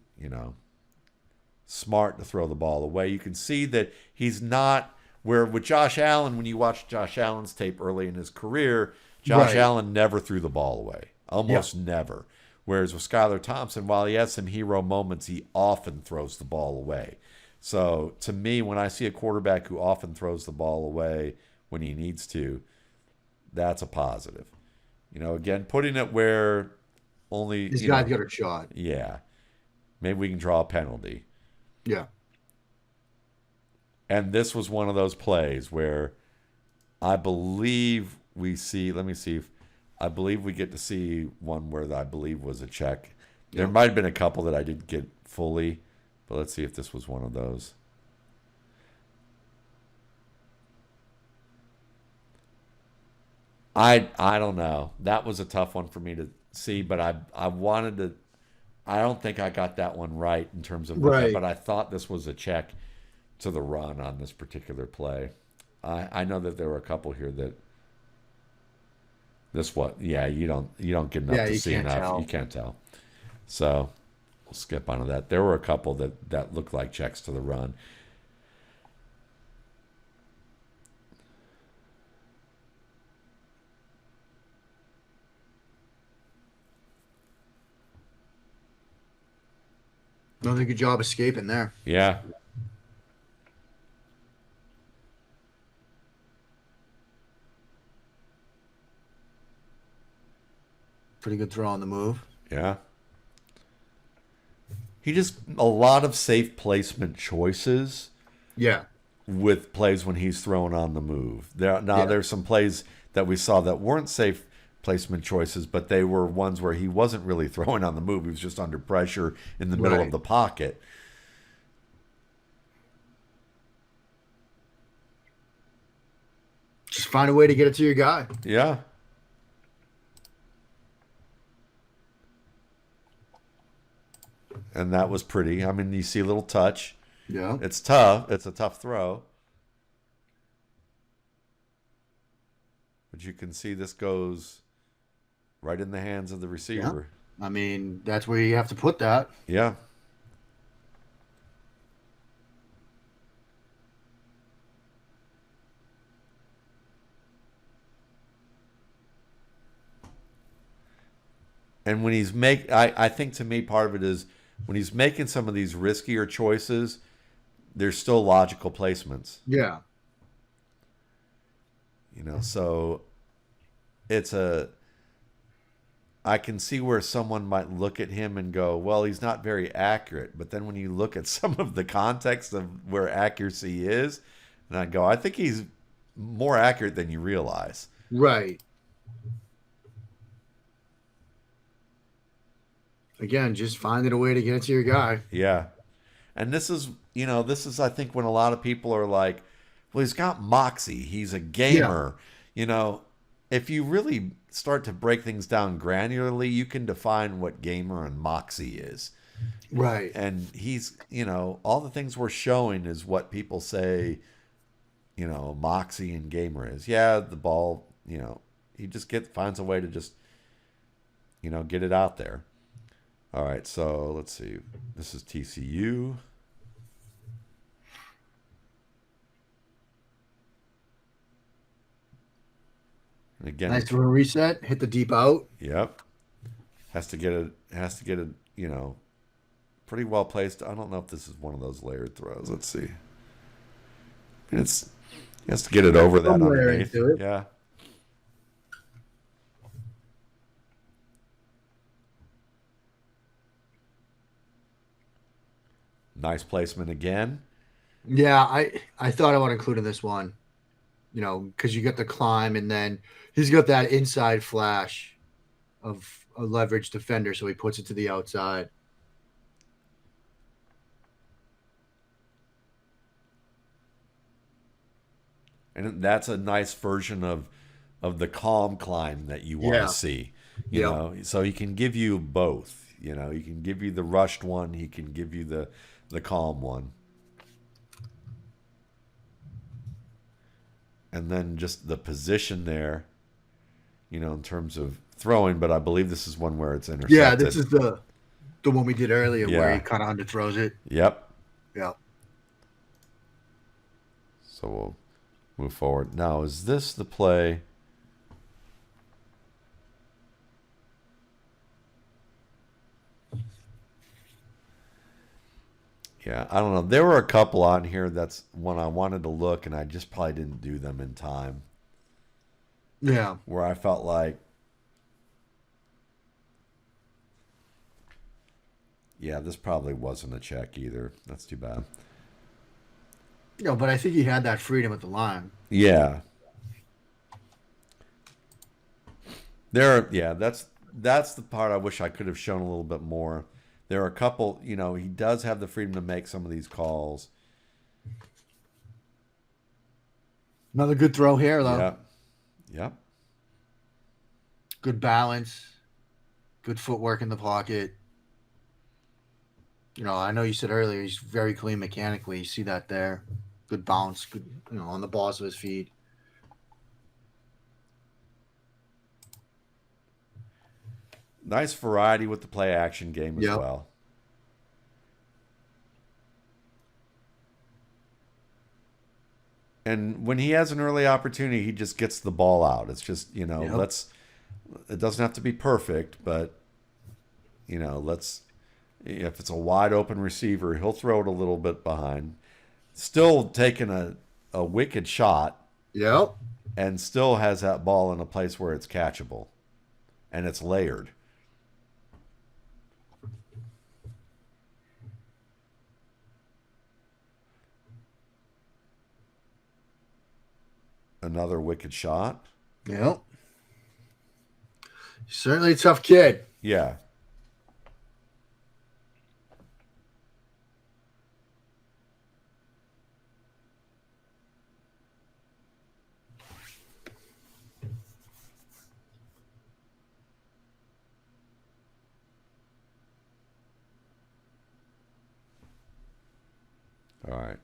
smart to throw the ball away. You can see that he's not where with Josh Allen, when you watch Josh Allen's tape early in his career, Josh Right. Allen never threw the ball away. Almost Yeah. never. Whereas with Skylar Thompson, while he has some hero moments, he often throws the ball away. So to me, when I see a quarterback who often throws the ball away when he needs to, that's a positive. Again, putting it where only, This guy's got a shot. yeah, maybe we can draw a penalty. Yeah. And this was one of those plays where I believe we see, let me see if, I believe we get to see one where I believe was a check. There Yeah. might have been a couple that I didn't get fully, but let's see if this was one of those. I don't know. That was a tough one for me to see, but I wanted to. I don't think I got that one right in terms of what that, Right. but I thought this was a check to the run on this particular play. I know that there were a couple here that this what yeah you don't get enough Yeah, to you see can't enough. tell. You can't tell. So we'll skip onto that. There were a couple that looked like checks to the run. Another good job escaping there. Yeah. Pretty good throw on the move. Yeah. He just a lot of safe placement choices Yeah. with plays when he's throwing on the move. Yeah. There's some plays that we saw that weren't safe placement choices, but they were ones where he wasn't really throwing on the move. He was just under pressure in the middle of Right. the pocket. Just find a way to get it to your guy. Yeah. And that was pretty. I mean, you see a little touch. Yeah. It's tough. It's a tough throw. But you can see this goes right in the hands of the receiver. I mean, that's where you have to put that. Yeah. And when I think to me part of it is when he's making some of these riskier choices, there's still logical placements. Yeah. So I can see where someone might look at him and go, well, he's not very accurate. But then when you look at some of the context of where accuracy is, and I go, I think he's more accurate than you realize. Right. Again, just finding a way to get it to your guy. Yeah. And this is, I think, when a lot of people are like, well, he's got moxie. He's a gamer. If you really start to break things down granularly, you can define what gamer and moxie is. Right. And he's, all the things we're showing is what people say, moxie and gamer is. Yeah, the ball, he just finds a way to just, get it out there. All right, so let's see. This is TCU. And again, Nice little reset. Hit the deep out. yep. Has to get it, pretty well placed. I don't know if this is one of those layered throws. Let's see. He has to get it over that Somewhere underneath. into it. Yeah. Nice placement again. Yeah, I thought I would include in this one, because you get the climb and then he's got that inside flash of a leverage defender, so he puts it to the outside. And that's a nice version of the calm climb that you want to see. So he can give you both. He can give you the rushed one. He can give you the calm one. And then just the position there, in terms of throwing. But I believe this is one where it's intercepted. Yeah, this is the one we did earlier where he Yeah. kind of underthrows it. Yep. Yeah. So we'll move forward. Now, is this the play? Yeah, I don't know. There were a couple on here that's when I wanted to look, and I just probably didn't do them in time. Yeah. Where I felt like, yeah, this probably wasn't a check either. That's too bad. But I think he had that freedom at the line. Yeah. That's the part I wish I could have shown a little bit more. There are a couple, he does have the freedom to make some of these calls. Another good throw here, though. Yep. Yep. Good balance. Good footwork in the pocket. I know you said earlier he's very clean mechanically. You see that there. Good bounce. Good, on the balls of his feet. Nice variety with the play action game as well. And when he has an early opportunity, he just gets the ball out. It's just, it doesn't have to be perfect, but, if it's a wide open receiver, he'll throw it a little bit behind. Still taking a wicked shot. Yep. And still has that ball in a place where it's catchable. And it's layered. Another wicked shot. Yep. Certainly a tough kid. Yeah. All right.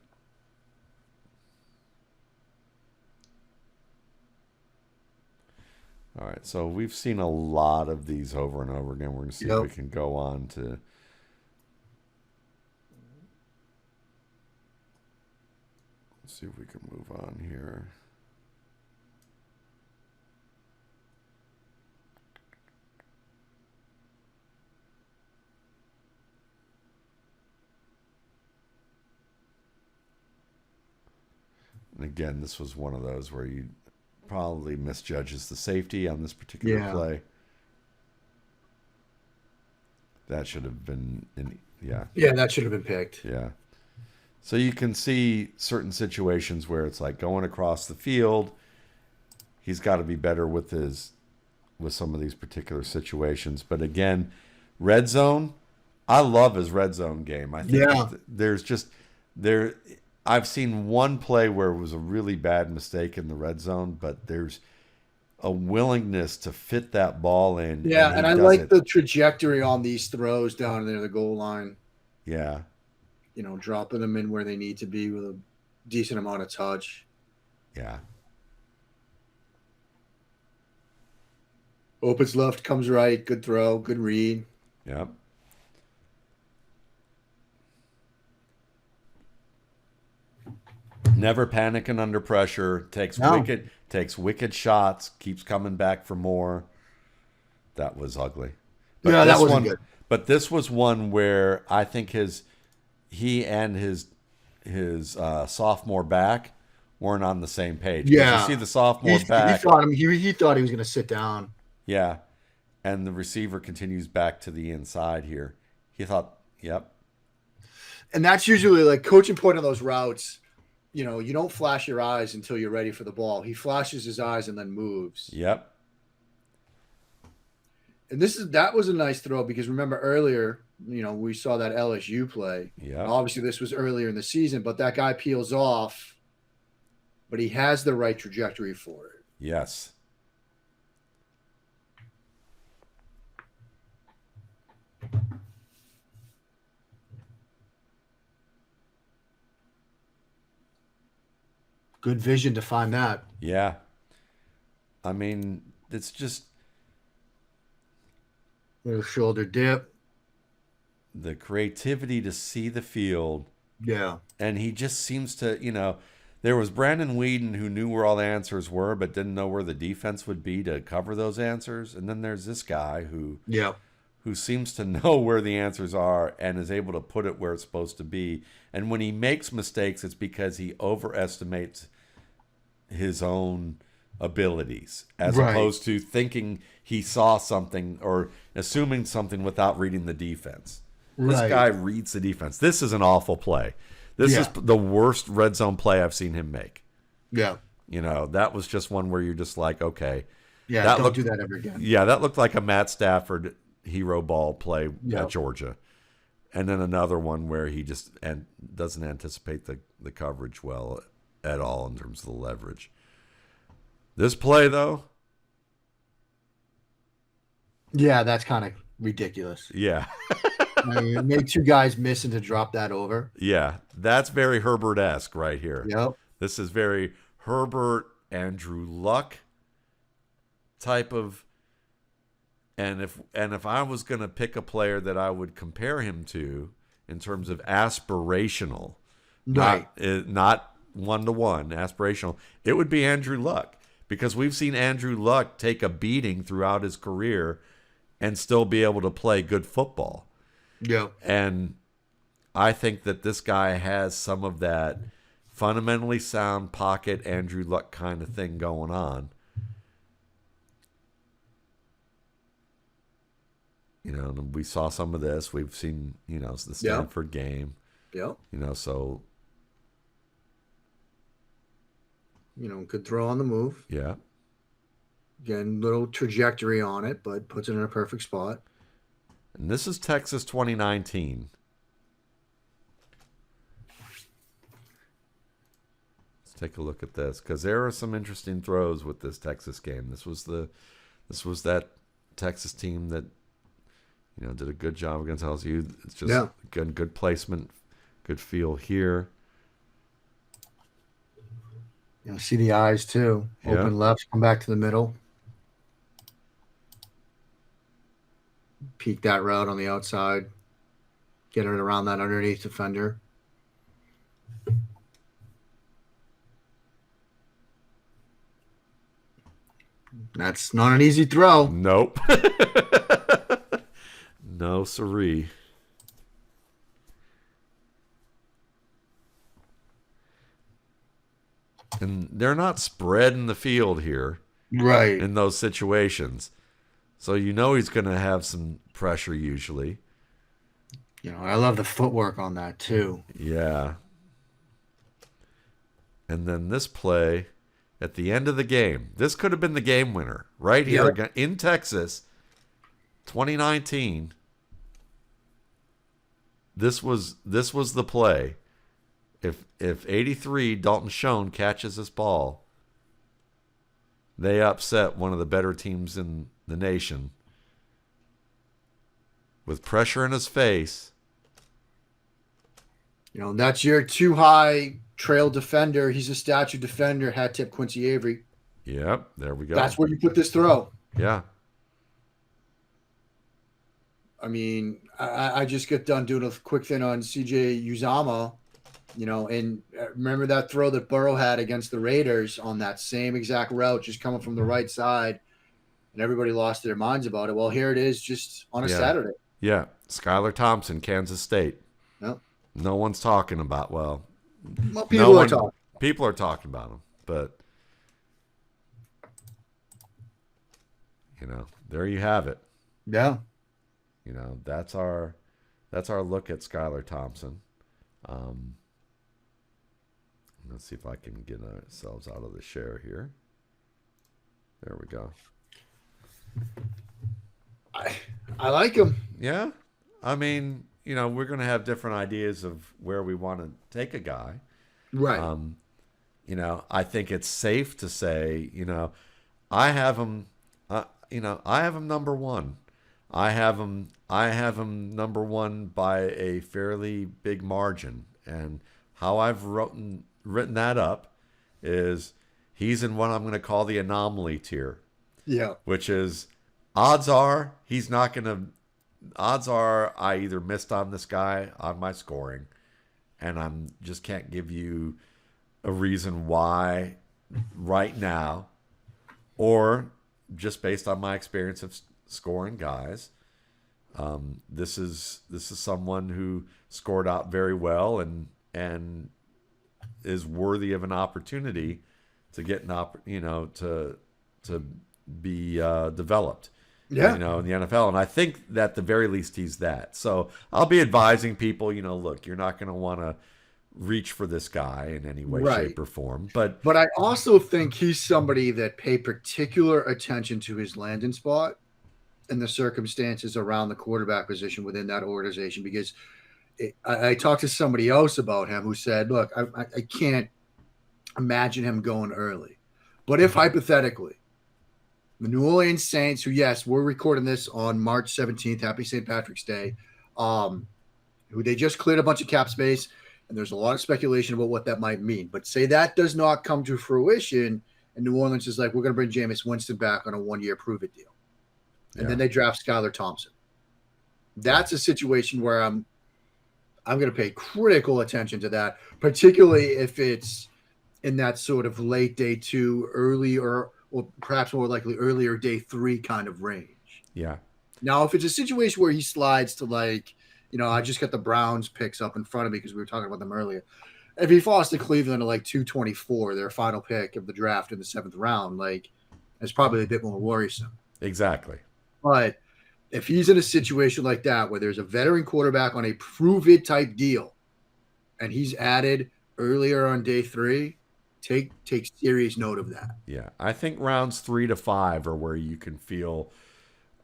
All right, so we've seen a lot of these over and over again. We're going to see if we can go on to... Let's see if we can move on here. And again, this was one of those where you probably misjudges the safety on this particular play. That should have been Yeah, that should have been picked. Yeah. So you can see certain situations where it's like going across the field. He's got to be better with some of these particular situations. But again, red zone, I love his red zone game. I think I've seen one play where it was a really bad mistake in the red zone, but there's a willingness to fit that ball in. Yeah, and I like the trajectory on these throws down near the goal line. Yeah. Dropping them in where they need to be with a decent amount of touch. Yeah. Opens left, comes right. Good throw, good read. Yep. Never panicking under pressure. Takes wicked shots. Keeps coming back for more. That was ugly. But Yeah, that this wasn't one, good. but this was one where I think he and his sophomore back weren't on the same page, because you see Yeah, the sophomore he back, thought he thought he was going to sit down. yeah, and the receiver continues back to the inside here. He thought, yep, And that's usually like coaching point on those routes. You know, you don't flash your eyes until you're ready for the ball. He flashes his eyes and then moves. yep, And that was a nice throw, because remember earlier, you know, we saw that LSU play. yep, Obviously, this was earlier in the season, but that guy peels off, but he has the right trajectory for it. yes. Good vision to find that. Yeah. I mean, it's just Little shoulder dip. the creativity to see the field. Yeah. And he just seems to, there was Brandon Whedon, who knew where all the answers were, but didn't know where the defense would be to cover those answers. And then there's this guy Yeah. who seems to know where the answers are and is able to put it where it's supposed to be. And when he makes mistakes, it's because he overestimates his own abilities, as Right. opposed to thinking he saw something or assuming something without reading the defense. This Right. guy reads the defense. This is an awful play. This is the worst red zone play I've seen him make. Yeah. That was just one where you're just like, okay. Yeah. That Don't do that ever again. Yeah, that looked like a Matt Stafford hero ball play Yeah. at Georgia. And then another one where he just doesn't anticipate the coverage well at all in terms of the leverage. This play, though, Yeah, that's kind of ridiculous. yeah. I mean, it made two guys miss and to drop that over. Yeah, that's very Herbert-esque right here. Yep. This is very Herbert, Andrew Luck type of. And if I was going to pick a player that I would compare him to in terms of aspirational, Right. not one-to-one, aspirational, it would be Andrew Luck, because we've seen Andrew Luck take a beating throughout his career and still be able to play good football. Yep. And I think that this guy has some of that fundamentally sound pocket Andrew Luck kind of thing going on. We saw some of this. We've seen, the Stanford game. Yep. So. Could throw on the move. Yeah. Again, little trajectory on it, but puts it in a perfect spot. And this is Texas 2019. Let's take a look at this, because there are some interesting throws with this Texas game. This was that Texas team that did a good job against LSU. It's just good placement, good feel here. See the eyes too. Open left, come back to the middle. Peek that route on the outside. Get it around that underneath defender. That's not an easy throw. Nope. No, siree. And they're not spread in the field here. Right. In those situations. So he's going to have some pressure usually. I love the footwork on that too. Yeah. And then this play at the end of the game. This could have been the game winner right here again in Texas, 2019. This was the play. If 83 Dalton Schoen catches this ball, they upset one of the better teams in the nation. With pressure in his face. That's your too high trail defender. He's a statue defender. Hat tip Quincy Avery. Yep, there we go. That's where you put this throw. Yeah. I mean, I just got done doing a quick thing on CJ Uzama, and remember that throw that Burrow had against the Raiders on that same exact route, just coming from the right side. and everybody lost their minds about it. Well, here it is, just on a Yeah. Saturday. Yeah. Skylar Thompson, Kansas State. No, No one's talking about, well, well, no people are one, talking. people are talking about him, but, there you have it. Yeah. That's our look at Skylar Thompson. Um, let's see if I can get ourselves out of the share here. There we go. I like him. Yeah. I mean, we're going to have different ideas of where we want to take a guy. Right. I think it's safe to say, I have him, I have him number one. I have him number one by a fairly big margin. And how I've written that up is he's in what I'm going to call the anomaly tier. Yeah. Which is odds are I either missed on this guy on my scoring, and I'm just can't give you a reason why right now, or just based on my experience of scoring guys. This is someone who scored out very well and is worthy of an opportunity to get to be developed. Yeah. In the NFL. And I think that at the very least he's that. So I'll be advising people, look, you're not going to want to reach for this guy in any way, Right. shape, or form. But I also think he's somebody that pay particular attention to his landing spot and the circumstances around the quarterback position within that organization. Because I talked to somebody else about him who said, look, I can't imagine him going early. But if hypothetically, the New Orleans Saints, who, yes, we're recording this on March 17th, happy St. Patrick's Day, who they just cleared a bunch of cap space, and there's a lot of speculation about what that might mean. But say that does not come to fruition, and New Orleans is like, we're going to bring Jameis Winston back on a one-year prove-it deal. And then they draft Skylar Thompson. That's a situation where I'm going to pay critical attention to that, particularly if it's in that sort of late day 2, early or perhaps more likely earlier day 3 kind of range. Yeah. Now, if it's a situation where he slides to I just got the Browns picks up in front of me because we were talking about them earlier. If he falls to Cleveland at 224, their final pick of the draft in the 7th round, it's probably a bit more worrisome. Exactly. But if he's in a situation like that where there's a veteran quarterback on a prove-it type deal and he's added earlier on day 3, take serious note of that. Yeah. I think rounds 3 to 5 are where you can feel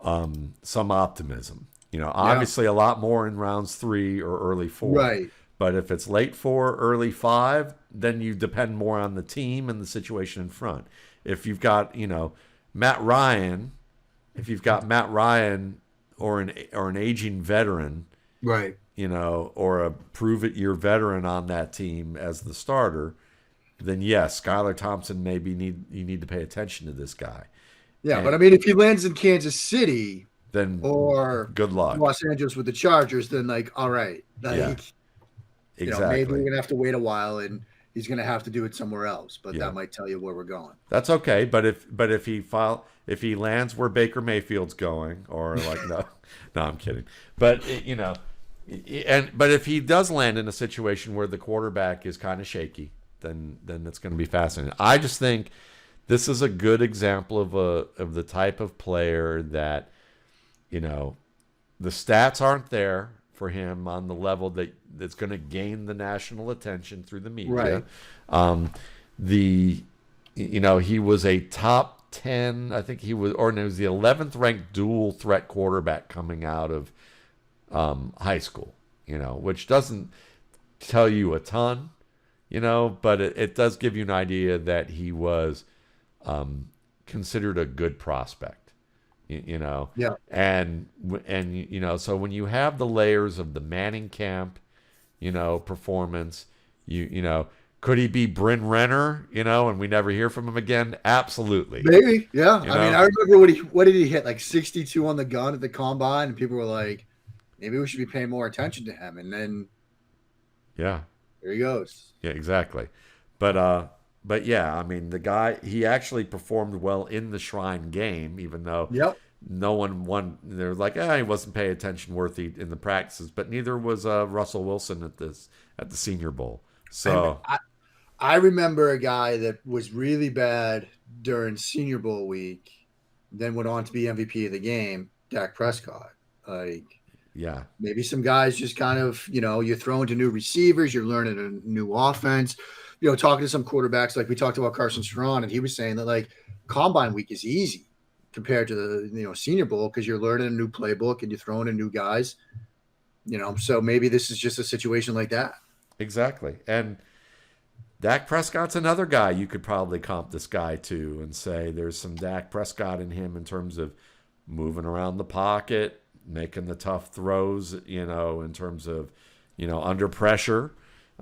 some optimism. Obviously a lot more in rounds 3 or early 4. Right. But if it's late 4, early 5, then you depend more on the team and the situation in front. If you've got, Matt Ryan or an aging veteran, right, or a prove it year veteran on that team as the starter, then yes, Skylar Thompson you need to pay attention to this guy. Yeah, but I mean, if he lands in Kansas City, then or good luck. Los Angeles with the Chargers, then all right, exactly. maybe we're gonna have to wait a while, and he's gonna have to do it somewhere else. But that might tell you where we're going. That's okay. But if he lands where Baker Mayfield's going, or no, I'm kidding. But but if he does land in a situation where the quarterback is kind of shaky, then it's going to be fascinating. I just think this is a good example of the type of player that, the stats aren't there for him on the level that's going to gain the national attention through the media. Right. He was a top 10, I think he was, or no, he was the 11th ranked dual threat quarterback coming out of high school, which doesn't tell you a ton, but it does give you an idea that he was considered a good prospect. Yeah. And so when you have the layers of the Manning camp, performance, could he be Bryn Renner, and we never hear from him again? Absolutely. Maybe. Yeah. I mean, I remember what did he hit? 62 on the gun at the combine, and people were like, maybe we should be paying more attention to him. And then yeah, there he goes. Yeah, exactly. But but yeah, I mean, the guy, he actually performed well in the Shrine game, even though Yep. no one won. They're like, he wasn't paying attention worthy in the practices, but neither was Russell Wilson at the Senior Bowl. And So I remember a guy that was really bad during Senior Bowl week, then went on to be MVP of the game, Dak Prescott. Like, yeah, maybe some guys just kind of, you're throwing to new receivers, you're learning a new offense. Talking to some quarterbacks, like we talked about Carson Strong, and he was saying that like Combine week is easy compared to the Senior Bowl because you're learning a new playbook and you're throwing in new guys. So maybe this is just a situation like that. exactly. And Dak Prescott's another guy you could probably comp this guy to and say there's some Dak Prescott in him in terms of moving around the pocket, making the tough throws, in terms of, under pressure.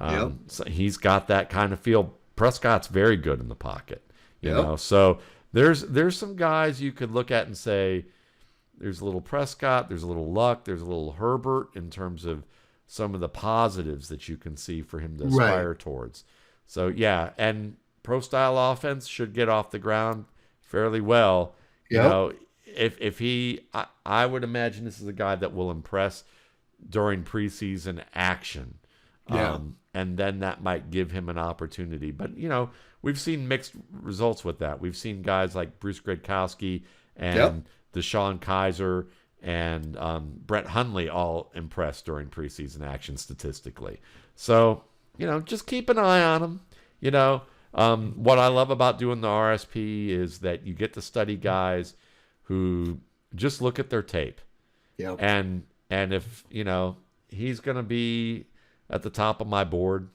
Yep. So he's got that kind of feel. Prescott's very good in the pocket, Yep. So there's some guys you could look at and say there's a little Prescott, there's a little Luck, there's a little Herbert in terms of some of the positives that you can see for him to aspire towards. So yeah, and pro style offense should get off the ground fairly well. Yep. If he, I would imagine this is a guy that will impress during preseason action. Yeah. And then that might give him an opportunity. But, we've seen mixed results with that. We've seen guys like Bruce Gradkowski and Deshaun Kaiser and Brett Hundley all impressed during preseason action statistically. So, just keep an eye on them. What I love about doing the RSP is that you get to study guys who just look at their tape. Yep. And if, he's going to be at the top of my board,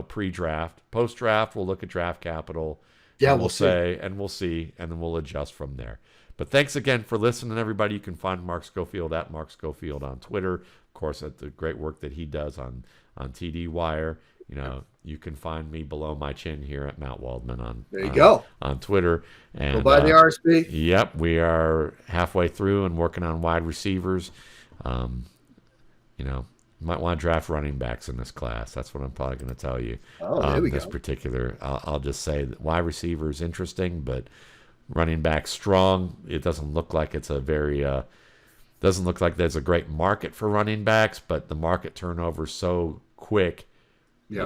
pre-draft. Post-draft, we'll look at draft capital. Yeah, we'll say, and we'll see, and then we'll adjust from there. But thanks again for listening, everybody. You can find Mark Schofield at Mark Schofield on Twitter. Of course, at the great work that he does on TD Wire. You can find me below my chin here at Matt Waldman on Twitter. And go buy the RSP. Yep, we are halfway through and working on wide receivers. You might want to draft running backs in this class. That's what I'm probably going to tell you. There we this go. particular, I'll just say that wide receiver is interesting, but running back strong. It doesn't look like it's a very doesn't look like there's a great market for running backs, but the market turnover is so quick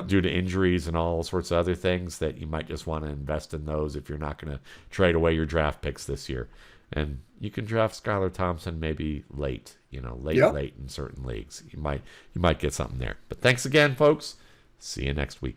due to injuries and all sorts of other things that you might just want to invest in those if you're not going to trade away your draft picks this year. And you can draft Skylar Thompson maybe late, late in certain leagues. You might get something there. But thanks again, folks. See you next week.